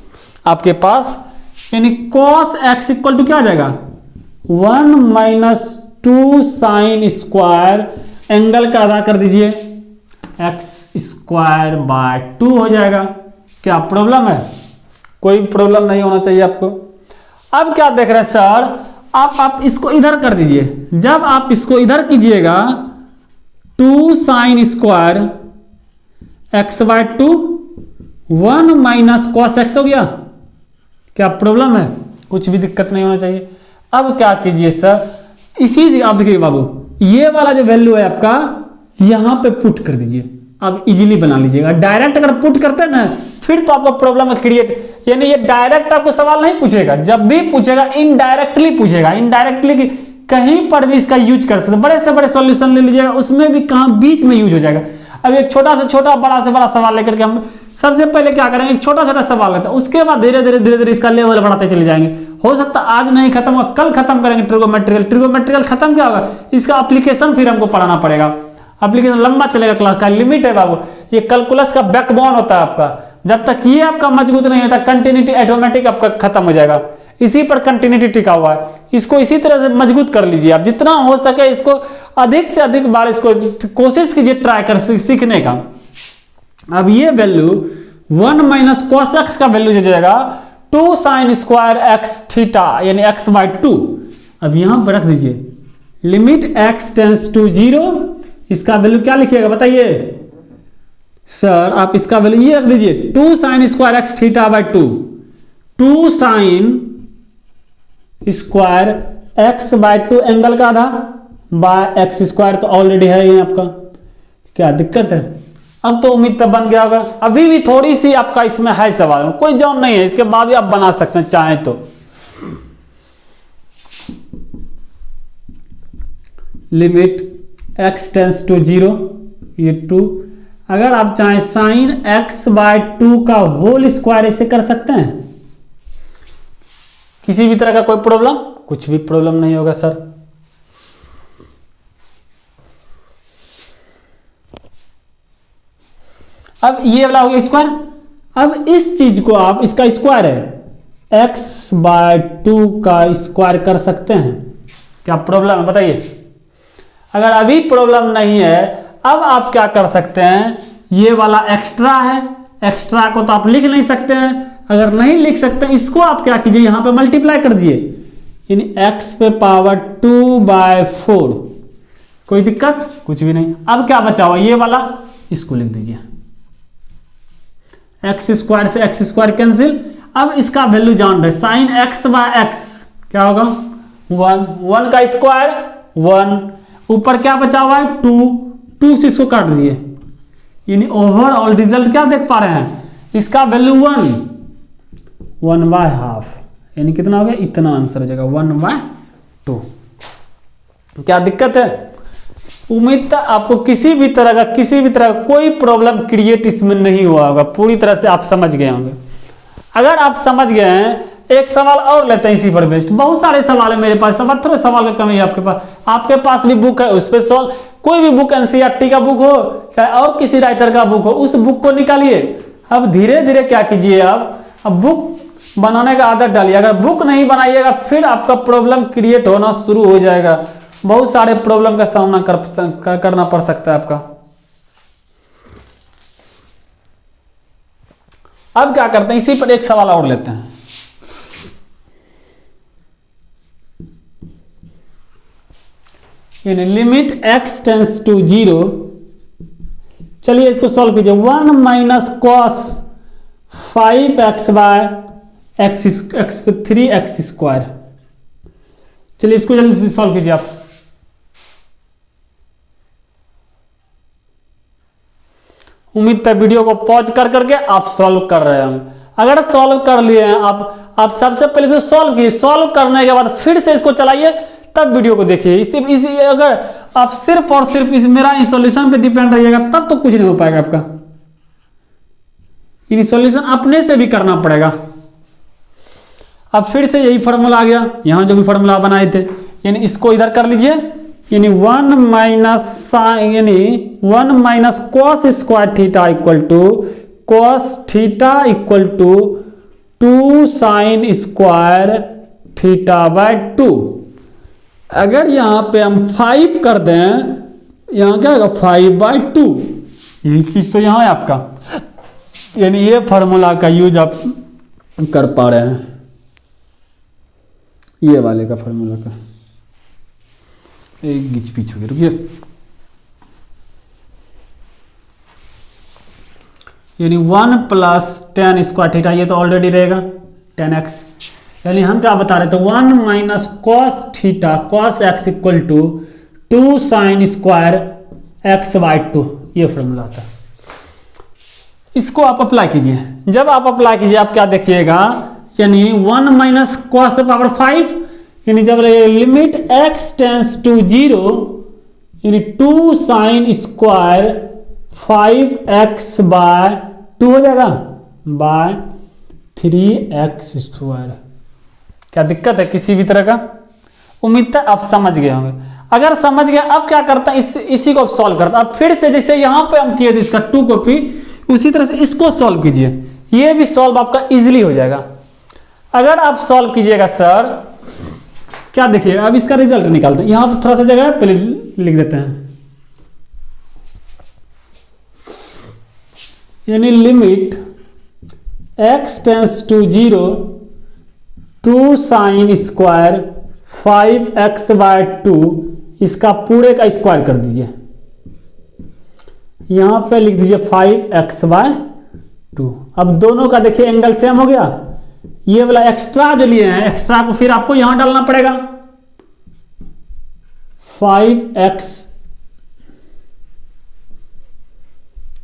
आपके पास, यानी cos x इक्वल टू क्या आ जाएगा, 1 माइनस 2 साइन स्क्वायर, एंगल का आधा कर दीजिए, एक्स स्क्वायर बाय 2 हो जाएगा। क्या प्रॉब्लम है? कोई प्रॉब्लम नहीं होना चाहिए आपको। अब क्या देख रहे हैं सर, आप इसको इधर कर दीजिए। जब आप इसको इधर कीजिएगा, 2 sine square x by 2, 1 minus cos x हो गया। क्या प्रॉब्लम है? कुछ भी दिक्कत नहीं होना चाहिए। अब क्या कीजिए सर, इसी जगह आप देखिए बाबू, ये वाला जो वैल्यू है आपका, यहां पे पुट कर दीजिए। अब इजीली बना लीजिएगा। डायरेक्ट अगर पुट करते हैं ना, फिर तो आपका प्रॉब्लम क्रिएट, यानी ये डायरेक्ट आपको सवाल नहीं पूछेगा। जब भी पूछेगा इनडायरेक्टली पूछेगा। इनडायरेक्टली कहीं पर भी इसका यूज कर सकते, बड़े से बड़े सॉल्यूशन ले लीजिएगा, उसमें भी कहां बीच में यूज हो जाएगा। अब एक छोटा से छोटा, बड़ा से बड़ा सवाल लेकर के हम सबसे पहले क्या करेंगे, एक छोटा छोटा सवाल लेते हैं, उसके बाद धीरे धीरे इसका लेवल बढ़ाते चले जाएंगे। हो सकता है आज नहीं खत्म होगा, कल खत्म करेंगे ट्रिगोमेट्रिकल। ट्रिगोमेट्रिकल खत्म क्या होगा, इसका एप्लीकेशन फिर हमको पढ़ाना पड़ेगा। एप्लीकेशन लंबा चलेगा, क्लास का लिमिट है बाबू। ये कैलकुलस का बैकबोन होता है आपका। जब तक ये आपका मजबूत नहीं होता, कंटिन्यूटी ऑटोमेटिक आपका खत्म हो जाएगा। इसी पर कंटिन्यूटी टिका हुआ है, इसको इसी तरह से मजबूत कर लीजिए आप। जितना हो सके इसको अधिक से अधिक बार इसको कोशिश कीजिए, ट्राई कर सीखने का। अब ये वैल्यू 1 माइनस कॉस एक्स का वैल्यू जो जाएगा 2 साइन स्क्वायर एक्स थीटा, यानी एक्स बाय 2। अब यहां पर रख दीजिए, लिमिट एक्स टेंस टू 0। इसका वैल्यू क्या लिखिएगा बताइए सर, आप इसका वैल्यू ये रख दीजिए, 2 sine square x theta by 2। 2 sine square x by 2, angle का आधा, बाय एक्स स्क्वायर तो ऑलरेडी है ये आपका। क्या दिक्कत है? अब तो उम्मीद तो बन गया होगा। अभी भी थोड़ी सी आपका इसमें है सवाल, कोई जॉन नहीं है, इसके बाद भी आप बना सकते हैं चाहें तो। लिमिट एक्स टेंस टू 0, ये 2। अगर आप चाहें साइन एक्स बाय 2 का होल स्क्वायर ऐसे कर सकते हैं। किसी भी तरह का कोई प्रॉब्लम? कुछ भी प्रॉब्लम नहीं होगा सर। अब ये वाला हो गया स्क्वायर। अब इस चीज को आप, इसका स्क्वायर है, एक्स बाय 2 का स्क्वायर कर सकते हैं। क्या प्रॉब्लम है बताइए? अगर अभी प्रॉब्लम नहीं है, अब आप क्या कर सकते हैं, ये वाला एक्स्ट्रा है, एक्स्ट्रा को तो आप लिख नहीं सकते हैं। अगर नहीं लिख सकते, इसको आप क्या कीजिए, यहां पे मल्टीप्लाई कर दीजिए, यानी एक्स पे पावर 2 बाय 4। कोई दिक्कत? कुछ भी नहीं। अब क्या बचा हुआ, ये वाला, इसको लिख दीजिए, एक्स स्क्वायर से एक्स स्क्वायर कैंसिल। अब इसका वैल्यू जान रहे, साइन एक्स बाय एक्स क्या होगा, 1। 1 का स्क्वायर 1, ऊपर क्या बचा हुआ है 2 से इसको काट दीजिए, यानी ओवरऑल रिजल्ट क्या देख पा रहे हैं, इसका वैल्यू 1 बाय हाफ, यानी कितना हो गया, इतना आंसर हो जाएगा 1 बाय 2। क्या दिक्कत है? उम्मीद था आपको किसी भी तरह का कोई प्रॉब्लम क्रिएट इसमें नहीं हुआ होगा, पूरी तरह से आप समझ गए होंगे। अगर आप समझ गए हैं एक सवाल और लेते हैं इसी पर बेस्ड। बहुत सारे सवाल है मेरे पास, सब थोड़े सवाल का कमी है आपके पास भी बुक है, उस पर सॉल्व, कोई भी बुक एनसीईआरटी का बुक हो चाहे और किसी राइटर का बुक हो, उस बुक को निकालिए। अब धीरे धीरे क्या कीजिए, आप अब बुक बनाने का आदत डालिए। अगर बुक नहीं बनाइएगा फिर आपका प्रॉब्लम क्रिएट होना शुरू हो जाएगा, बहुत सारे प्रॉब्लम का सामना करना पड़ सकता है आपका। अब क्या करते हैं, इसी पर एक सवाल और लेते हैं। लिमिट x टेंस टू 0, चलिए इसको सॉल्व कीजिए। 1 minus cos 5x by x 3x square. चलिए इसको जल्दी से सॉल्व कीजिए आप। उम्मीद है वीडियो को पॉज कर करके आप सॉल्व कर रहे हैं। अगर सॉल्व कर लिए हैं आप सबसे पहले इसे सॉल्व कीजिए, सॉल्व करने के बाद फिर से इसको चलाइए, तब वीडियो को देखिए। इसी अगर आप सिर्फ और सिर्फ इस मेरा सॉल्यूशन पे डिपेंड रहिएगा तब तो कुछ नहीं हो पाएगा आपका। इन सॉल्यूशन अपने से भी करना पड़ेगा। अब फिर से यही फॉर्मूला आ गया, यहां जो भी फॉर्मूला बनाए थे, यानी इसको इधर कर लीजिए, यानी 1 minus cos square theta equal to cos theta equal to 2 sine square theta by 2। अगर यहां पे हम 5 कर दें, यहां क्या होगा 5/2, यही चीज तो यहां है आपका, यानी ये फॉर्मूला का यूज आप कर पा रहे हैं, ये वाले का फॉर्मूला का। एक गिच पीछ हो गया, रुकिए। यानी 1 प्लस 10 स्क्वायर थीटा, ये तो ऑलरेडी रहेगा 10x, यानी हम क्या बता रहे थे 1 minus cos theta cos x equal to 2 sine square x/2, ये फॉर्मूला था। इसको आप अप्लाई कीजिए। जब आप अप्लाई कीजिए आप क्या देखिएगा, यानी 1 माइनस कॉस पावर 5, यानी जब लिमिट x टेंस टू 0, यानी 2 साइन स्क्वायर 5x/2 हो जाएगा बाय 3x स्क्वायर। क्या दिक्कत है किसी भी तरह का? उम्मीद है आप समझ गए होंगे। अगर समझ गए, अब क्या करता है, इसी को सॉल्व करता है। अब फिर से जैसे यहां पे हम किए थे इसका 2 कॉपी, उसी तरह से इसको सॉल्व कीजिए, ये भी सॉल्व आपका इजीली हो जाएगा। अगर आप सॉल्व कीजिएगा सर, क्या देखिए, अब इसका रिजल्ट निकालते हैं। यहां पर थोड़ा सा जगह है, पहले लिख देते हैं, यानी limit x tends to 0 2 sine square 5x/2, इसका पूरे का स्क्वायर कर दीजिए, यहां पे लिख दीजिए 5x/2। अब दोनों का देखिए एंगल सेम हो गया। ये वाला एक्स्ट्रा जो लिए हैं, एक्स्ट्रा को फिर आपको यहां डालना पड़ेगा, 5x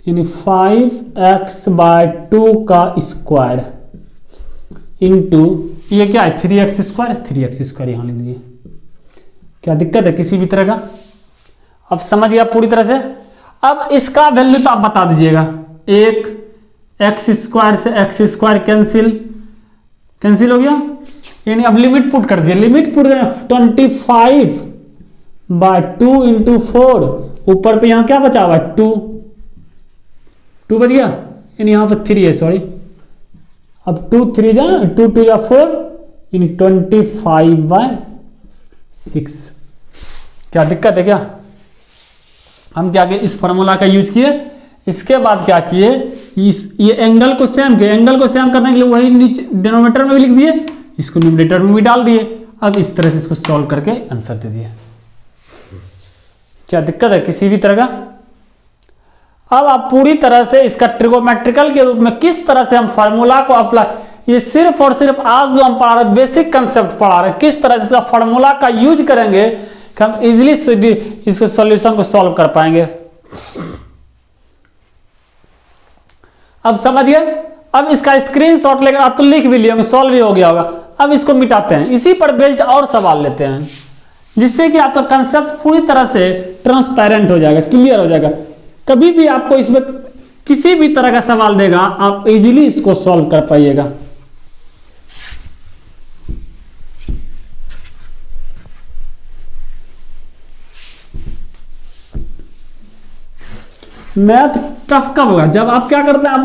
यानी 5x/2 का स्क्वायर इंटू ये क्या है 3x स्क्वायर यहां लिख दीजिए। क्या दिक्कत है किसी भी तरह का? अब समझ गया पूरी तरह से। अब इसका वैल्यू तो आप बता दीजिएगा, एक x स्क्वायर से x स्क्वायर कैंसिल हो गया, यानी अब लिमिट पुट कर दीजिए। लिमिट पुट 25/2 इंटू 4, ऊपर पे यहां क्या बचा हुआ 2 बच गया, यानी यहां पर 3 है, सॉरी। अब 2 3 जा 2 2 या 4, यानी 25/6। क्या दिक्कत है क्या? हम क्या किए, इस फॉर्मूला का यूज किए। इसके बाद क्या किए, ये एंगल को सेम किए। एंगल को सेम करने के लिए वही नीचे डिनोमिनेटर में भी लिख दिए, इसको न्यूमरेटर में भी डाल दिए। अब इस तरह से इसको सॉल्व करके आंसर दे दिए। क्या दिक्कत है किसी भी तरह का? अब आप पूरी तरह से इसका ट्रिगोमेट्रिकल के रूप में किस तरह से हम फार्मूला को अप्लाई, ये सिर्फ और सिर्फ आज जो हम पढ़ा रहे बेसिक कंसेप्ट पढ़ा रहे, किस तरह से इसका फार्मूला का यूज करेंगे कि हम इजीली इसको सॉल्यूशन को सॉल्व कर पाएंगे। अब समझिए। अब इसका स्क्रीनशॉट लेकर आप तो लिख भी लिए होंगे, सॉल्व भी हो गया होगा। अब इसको मिटाते हैं, इसी पर बेस्ड और सवाल लेते हैं, जिससे कि आपका कंसेप्ट पूरी तरह से ट्रांसपेरेंट हो जाएगा, क्लियर हो जाएगा। कभी भी आपको इसमें किसी भी तरह का सवाल देगा, आप इजीली इसको सॉल्व कर पाइएगा। मैथ टफ कब होगा? जब आप क्या करते हैं,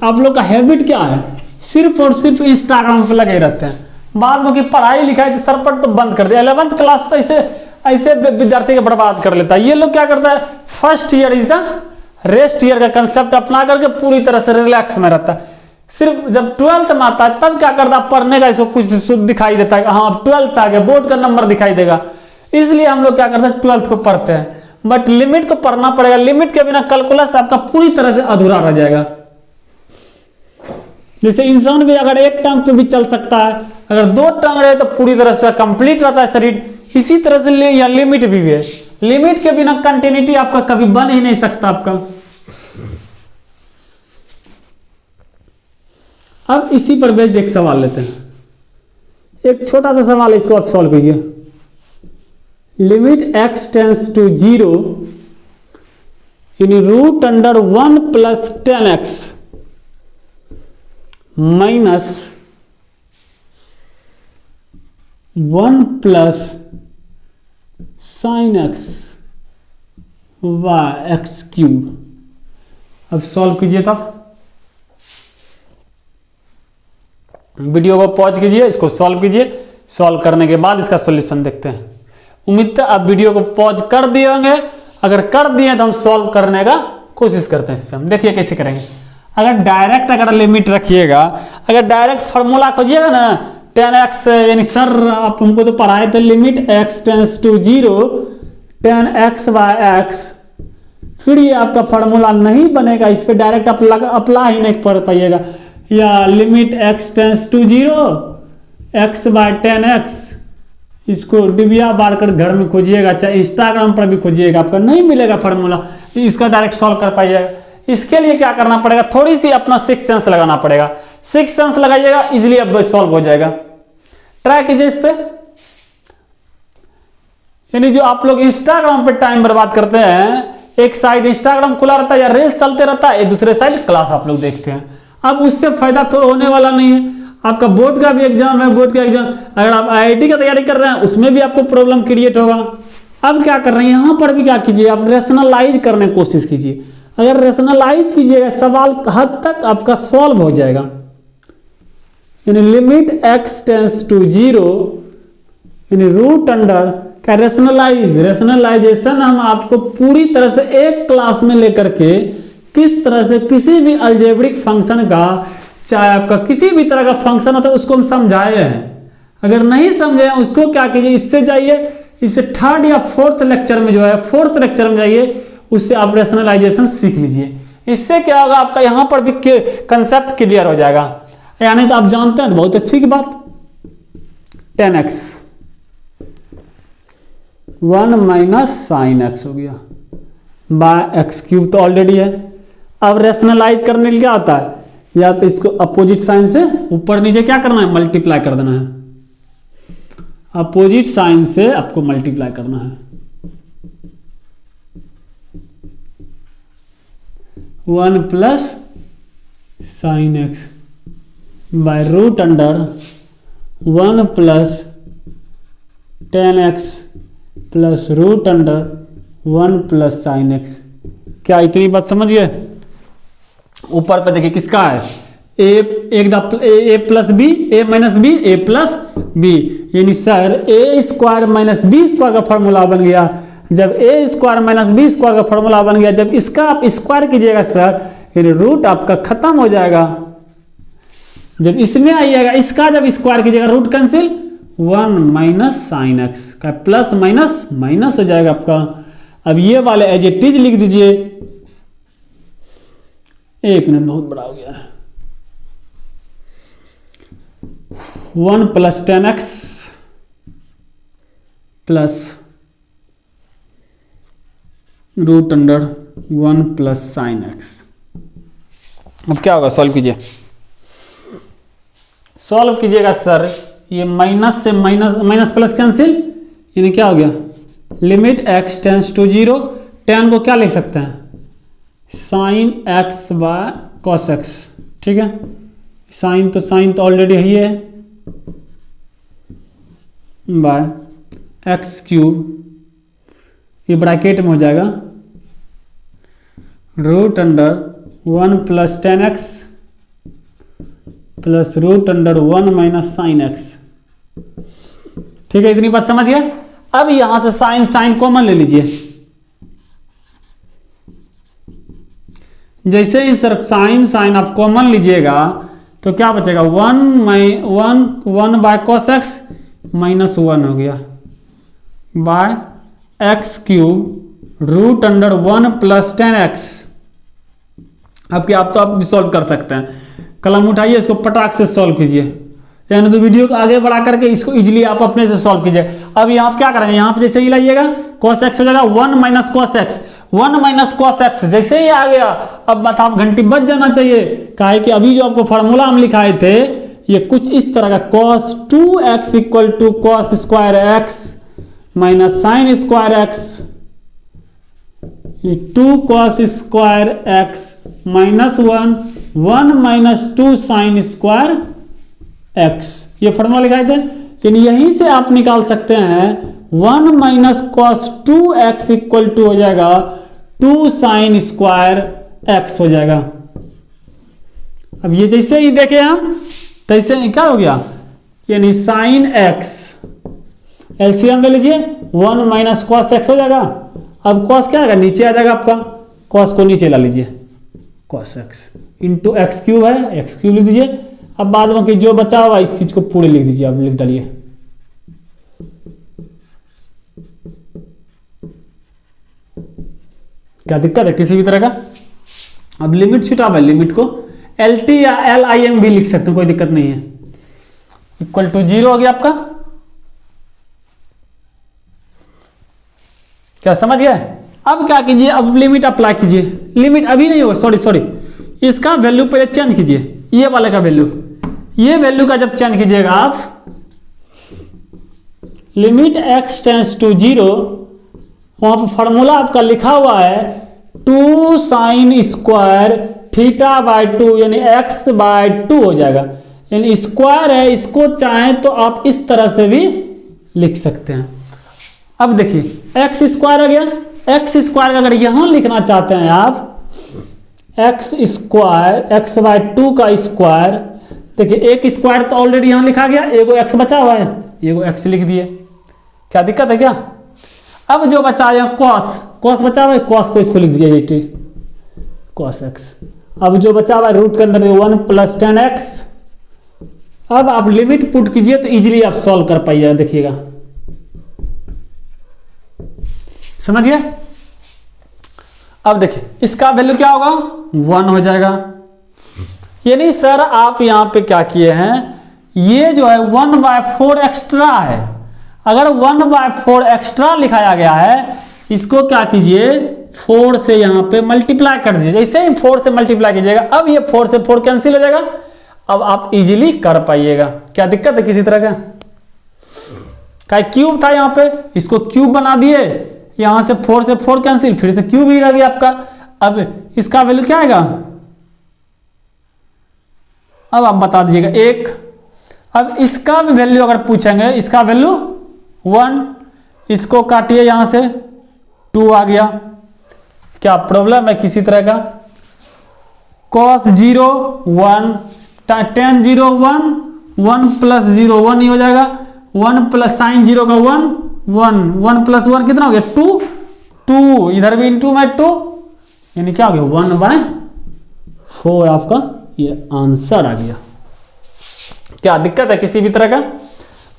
आप लोग का हैबिट क्या है, सिर्फ और सिर्फ इंस्टाग्राम पे लगे रहते हैं। बाद में कि पढ़ाई लिखाई तो सर पर तो बंद कर दिया। 11th क्लास तो ऐसे विद्यार्थी का बर्बाद कर लेता है। ये लोग क्या करता है, first year is the rest year का कंसेप्ट अपना करके पूरी तरह से रिलैक्स में रहता है। सिर्फ जब 12th में आता है तब क्या करता है, पढ़ने का इसको कुछ दिखाई देता है, हाँ अब 12th आ गया, बोर्ड का नंबर दिखाई देगा। इसलिए हम लोग क्या करते हैं, 12th को पढ़ते हैं। बट लिमिट तो पढ़ना पड़ेगा, लिमिट के बिना कैलकुलस आपका पूरी तरह से अधूरा रह जाएगा। जैसे इंसान भी अगर एक टांग पे भी चल सकता है, अगर 2 टांग रहे तो पूरी तरह से कंप्लीट रहता है शरीर। इसी तरह से या लिमिट भी है, लिमिट के बिना कंटिन्यूटी आपका कभी बन ही नहीं सकता आपका। अब इसी पर बेस्ड एक सवाल लेते हैं। एक छोटा सा सवाल है, इसको आप सॉल्व कीजिए। Limit x tends to 0 in root under 1 plus 10x minus 1 plus sine x y x cube. अब सॉल्व कीजिए। तब वीडियो को पॉज कीजिए, इसको सॉल्व कीजिए। सॉल्व करने के बाद इसका सॉल्यूशन देखते हैं। उम्मीद है आप वीडियो को पॉज कर दिए होंगे। अगर कर दिए तो हम सॉल्व करने का कोशिश करते हैं। इस पर हम देखिए कैसे करेंगे। अगर लिमिट रखिएगा, अगर डायरेक्ट फार्मूला खोजिएगा ना 10x, यानी सर आप हमको तो पढ़ाए थे limit x tends to 0 10x by x, फिर ये आपका फार्मूला नहीं बनेगा। इस पर डायरेक्ट आप अप्लाई ही नहीं कर पाइएगा। या limit x tends to 0 x by 10x, इसको डिबिया बार कर घर में खोजिएगा, चाहे इंस्टाग्राम पर भी खोजिएगा, आपका नहीं मिलेगा फार्मूला। इसका डायरेक्ट सॉल्व कर पाइएगा। इसके लिए क्या करना पड़ेगा, थोड़ी सी अपना 6 सेंस लगाना पड़ेगा। 6 सेंस लगाइएगा, इजिली अब सॉल्व हो जाएगा। ट्राई कीजिए इस पे। यानी जो आप लोग इंस्टाग्राम पे टाइम बर्बाद करते हैं, एक साइड इंस्टाग्राम खुला रहता है या रील्स चलते रहता है, दूसरे साइड क्लास आप लोग देखते हैं। अब उससे फायदा तो होने वाला नहीं है। आपका बोर्ड का भी एग्जाम है, बोर्ड का एग्जाम अगर आप IIT का तैयारी कर रहे हैं उसमें भी आपको प्रॉब्लम क्रिएट होगा। अब क्या कर रहे हैं, यहां पर भी क्या कीजिए, आप रेशनलाइज करने की कोशिश कीजिए। अगर रेशनलाइज कीजिएगा, सवाल हद तक आपका सॉल्व हो जाएगा। यानी लिमिट x टेंस टू 0 यानी रूट अंडर का रेशनलाइजेशन हम आपको पूरी तरह से एक क्लास में लेकर के किस तरह से किसी भी अलजेब्रिक फंक्शन का, चाहे आपका किसी भी तरह का फंक्शन होता है, उसको हम समझाए हैं। अगर नहीं समझे उसको क्या कीजिए, इससे जाइए, इससे 3rd या 4th लेक्चर में जो है 4th लेक्चर में जाइए, उससे आप रेशनलाइजेशन सीख लीजिए। इससे क्या होगा, आपका यहां पर भी कंसेप्ट क्लियर हो जाएगा। यानी तो आप जानते हैं तो बहुत अच्छी की बात। 10x 1 माइनस साइन एक्स हो गया बाय एक्स क्यूब तो ऑलरेडी है। अब रेशनलाइज करने के लिए क्या होता है, या तो इसको अपोजिट साइन से ऊपर नीचे क्या करना है, मल्टीप्लाई कर देना है। अपोजिट साइन से आपको मल्टीप्लाई करना है। 1 plus sine x by root under 1 plus 10x plus root under 1 plus sine x. क्या इतनी बात समझ गए? ऊपर पे देखिए किसका है, ए प्लस बी, ए माइनस बी, ए प्लस बी, यानी सर ए स्क्वायर माइनस बी स्क्वायर का फॉर्मूला बन गया। जब ए स्क्वायर माइनस बी स्क्वायर का फॉर्मूला बन गया, जब इसका आप स्क्वायर कीजिएगा सर, यानी रूट आपका खत्म हो जाएगा। जब इसमें आइएगा, इसका जब स्क्वायर कीजिएगा, root cancel, 1 minus sine x का प्लस माइनस माइनस हो जाएगा आपका। अब ये वाले एज इट इज लिख दीजिए। 1 मिनट बहुत बड़ा हो गया है। 1 plus 10x plus root under 1 plus sine x. अब क्या होगा, सॉल्व कीजिए। सॉल्व कीजिएगा सर, ये माइनस से माइनस प्लस कैंसिल, यानी क्या हो गया, लिमिट x टेंस टू 0, 10 को क्या लिख सकते हैं, sine x by cos x. ठीक है, साइन तो ऑलरेडी है बाय एक्स क्यूब, ये ब्रैकेट में हो जाएगा root under 1 plus 10x plus root under 1 minus sine x. ठीक है, इतनी बात समझ गया। अब यहां से साइन साइन कॉमन ले लीजिए। जैसे ही सर साइन साइन आप कॉमन लीजिएगा तो क्या बचेगा, 1 बाय कॉस एक्स माइनस 1 हो गया by x cube root under 1 plus 10x। अब क्या, आप तो आप भी सॉल्व कर सकते हैं, कलम उठाइए, इसको पटाख से सॉल्व कीजिए, यानी तो वीडियो को आगे बढ़ा करके इसको इजीली आप अपने से सॉल्व कीजिए। अब यहाँ आप क्या करेंगे, यहाँ पे जैसे ही लाइएगा cos x हो जाएगा 1 minus cos x, 1 minus cos x जैसे ही आ गया। अब बात आप घंटी बच जाना चाहिए, काहे कि अभी जो आपको फार्मूला हम लिखाए थे ये कुछ इस तरह का, cos 2x equal to cos square x minus sine square x, 2 cos square x minus 1 minus 2 sine square x, ये फॉर्मूला लिखाए थे। लेकिन यहीं से आप निकाल सकते हैं 1 minus cos 2x equal to हो जाएगा 2 साइन स्क्वायर एक्स हो जाएगा। अब ये जैसे ही देखे हम तैसे क्या हो गया, यानी साइन एक्स, एलसीएम ले लीजिए, 1 माइनस कॉस एक्स हो जाएगा। अब कॉस क्या आएगा, नीचे आ जाएगा आपका, कॉस को नीचे ला लीजिए, cos x into x cube है, एक्स क्यूब लिख दीजिए। अब बाद में कि जो बचा हुआ इस चीज को पूरे लिख दीजिए, आप लिख डालिए। क्या दिक्कत है किसी भी तरह का? अब लिमिट छुटा है, लिमिट को LT या LIM भी लिख सकते हैं, कोई दिक्कत नहीं है। इक्वल टू 0 हो गया आपका, क्या समझ गया? अब क्या कीजिए, अब लिमिट अप्लाई कीजिए। लिमिट अभी नहीं होगा, सॉरी, इसका वैल्यू पहले चेंज कीजिए, ये वाले का वैल्यू, ये वैल्यू का जब चेंज कीजिएगा आप, लिमिट x टेंड्स टू 0, वहां पर फॉर्मूला आपका लिखा हुआ है 2 साइन स्क्वायर थीटा बाय 2 यानी x बाय 2 हो जाएगा। यानी स्क्वायर है, इसको चाहें तो आप इस तरह से भी लिख सकते हैं। अब देखिए एक्स स्क्वायर आ गया, एक्स स्क्वायर अगर यहां लिखना चाहते हैं आप, एक्स स्क्वायर एक्स बाय 2 का स्क्वायर, देखिए एक स्क्वायर तो ऑलरेडी यहां लिखा गया, एगो एक्स बचा हुआ है, एगो एक्स लिख दिए, क्या दिक्कत है क्या? अब जो बचा है कॉस, कॉस बचा हुआ है, कॉस को इसको लिख दीजिए कॉस एक्स। अब जो बचा हुआ है रूट के अंदर 1 प्लस 10x। अब आप लिमिट पुट कीजिए तो इजीली आप सॉल्व कर पाइएगा, देखिएगा, समझिए। अब देखिए इसका वैल्यू क्या होगा, 1 हो जाएगा। यानी सर आप यहां पे क्या किए हैं, ये जो है 1/4 एक्स्ट्रा है। अगर 1/4 एक्स्ट्रा लिखाया गया है, इसको क्या कीजिए 4 से यहां पे मल्टीप्लाई कर दीजिए। जैसे ही 4 से मल्टीप्लाई कीजिएगा, अब ये 4 से 4 कैंसिल हो जाएगा, अब आप इजीली कर पाइएगा। क्या दिक्कत है किसी तरह का? क्यूब था यहां पे, इसको क्यूब बना दिए, यहां से 4 से 4 कैंसिल, फिर से क्यूब ही रह गया आपका। अब इसका वैल्यू क्या आएगा, अब आप बता दीजिएगा 1। अब इसका भी वैल्यू अगर पूछेंगे, इसका वैल्यू 1, इसको काटिए यहां से 2 आ गया। क्या प्रॉब्लम है किसी तरह का? cos 0 1, tan 0 1, 1 प्लस 0 1 ही हो जाएगा, 1 प्लस साइन 0 का 1 1, 1 प्लस 1 कितना हो गया 2, 2 इधर भी इंटू में 2, यानी क्या हो गया 1/4 आपका ये आंसर आ गया। क्या दिक्कत है किसी भी तरह का?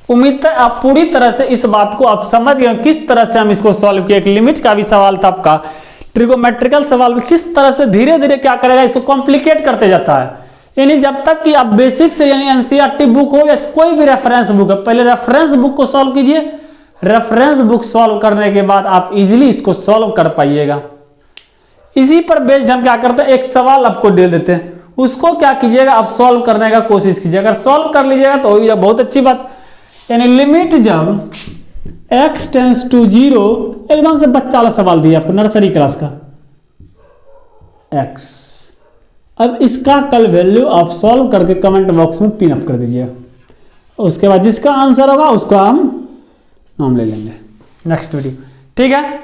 उम्मीद है आप पूरी तरह से इस बात को आप समझ गए किस तरह से हम इसको सॉल्व किया। एक लिमिट का भी सवाल था आपका, ट्रिगोमेट्रिकल सवाल में किस तरह से धीरे धीरे क्या करेगा, इसको कॉम्प्लिकेट करते जाता है। यानी जब तक कि आप बेसिक से, यानी एनसीईआरटी बुक हो या कोई भी रेफरेंस बुक है, पहले रेफरेंस बुक को सॉल्व कीजिए। रेफरेंस बुक सॉल्व करने के बाद आप इजीली इसको सॉल्व कर पाइएगा। इसी पर बेस्ड हम क्या करते हैं, एक सवाल आपको दे देते हैं, उसको क्या कीजिएगा आप सॉल्व करने का कोशिश कीजिए। अगर सॉल्व कर लीजिएगा तो हो बहुत अच्छी बात। यानी लिमिट जब x टेंड्स टू 0, एकदम से बच्चा वाला सवाल दिया आपको नर्सरी क्लास का, x। अब इसका कल वैल्यू आप सॉल्व करके कमेंट बॉक्स में पिन अप कर दीजिए। उसके बाद जिसका आंसर होगा उसका हम नाम ले लेंगे नेक्स्ट वीडियो, ठीक है।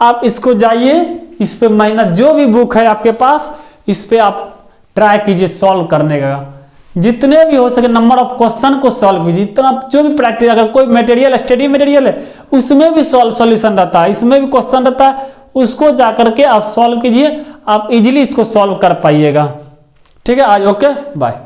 आप इसको जाइए इस पे माइनस जो भी बुक है आपके पास, इस पे आप ट्राई कीजिए सॉल्व करने का, जितने भी हो सके नंबर ऑफ क्वेश्चन को सॉल्व कीजिए, इतना जो भी प्रैक्टिस, अगर कोई मटेरियल स्टडी मटेरियल है उसमें भी सॉल्यूशन रहता है, इसमें भी क्वेश्चन रहता है, उसको जाकर के आप सॉल्व कीजिए, आप इजीली इसको सॉल्व कर पाइएगा। ठीक है, आज ओके बाय।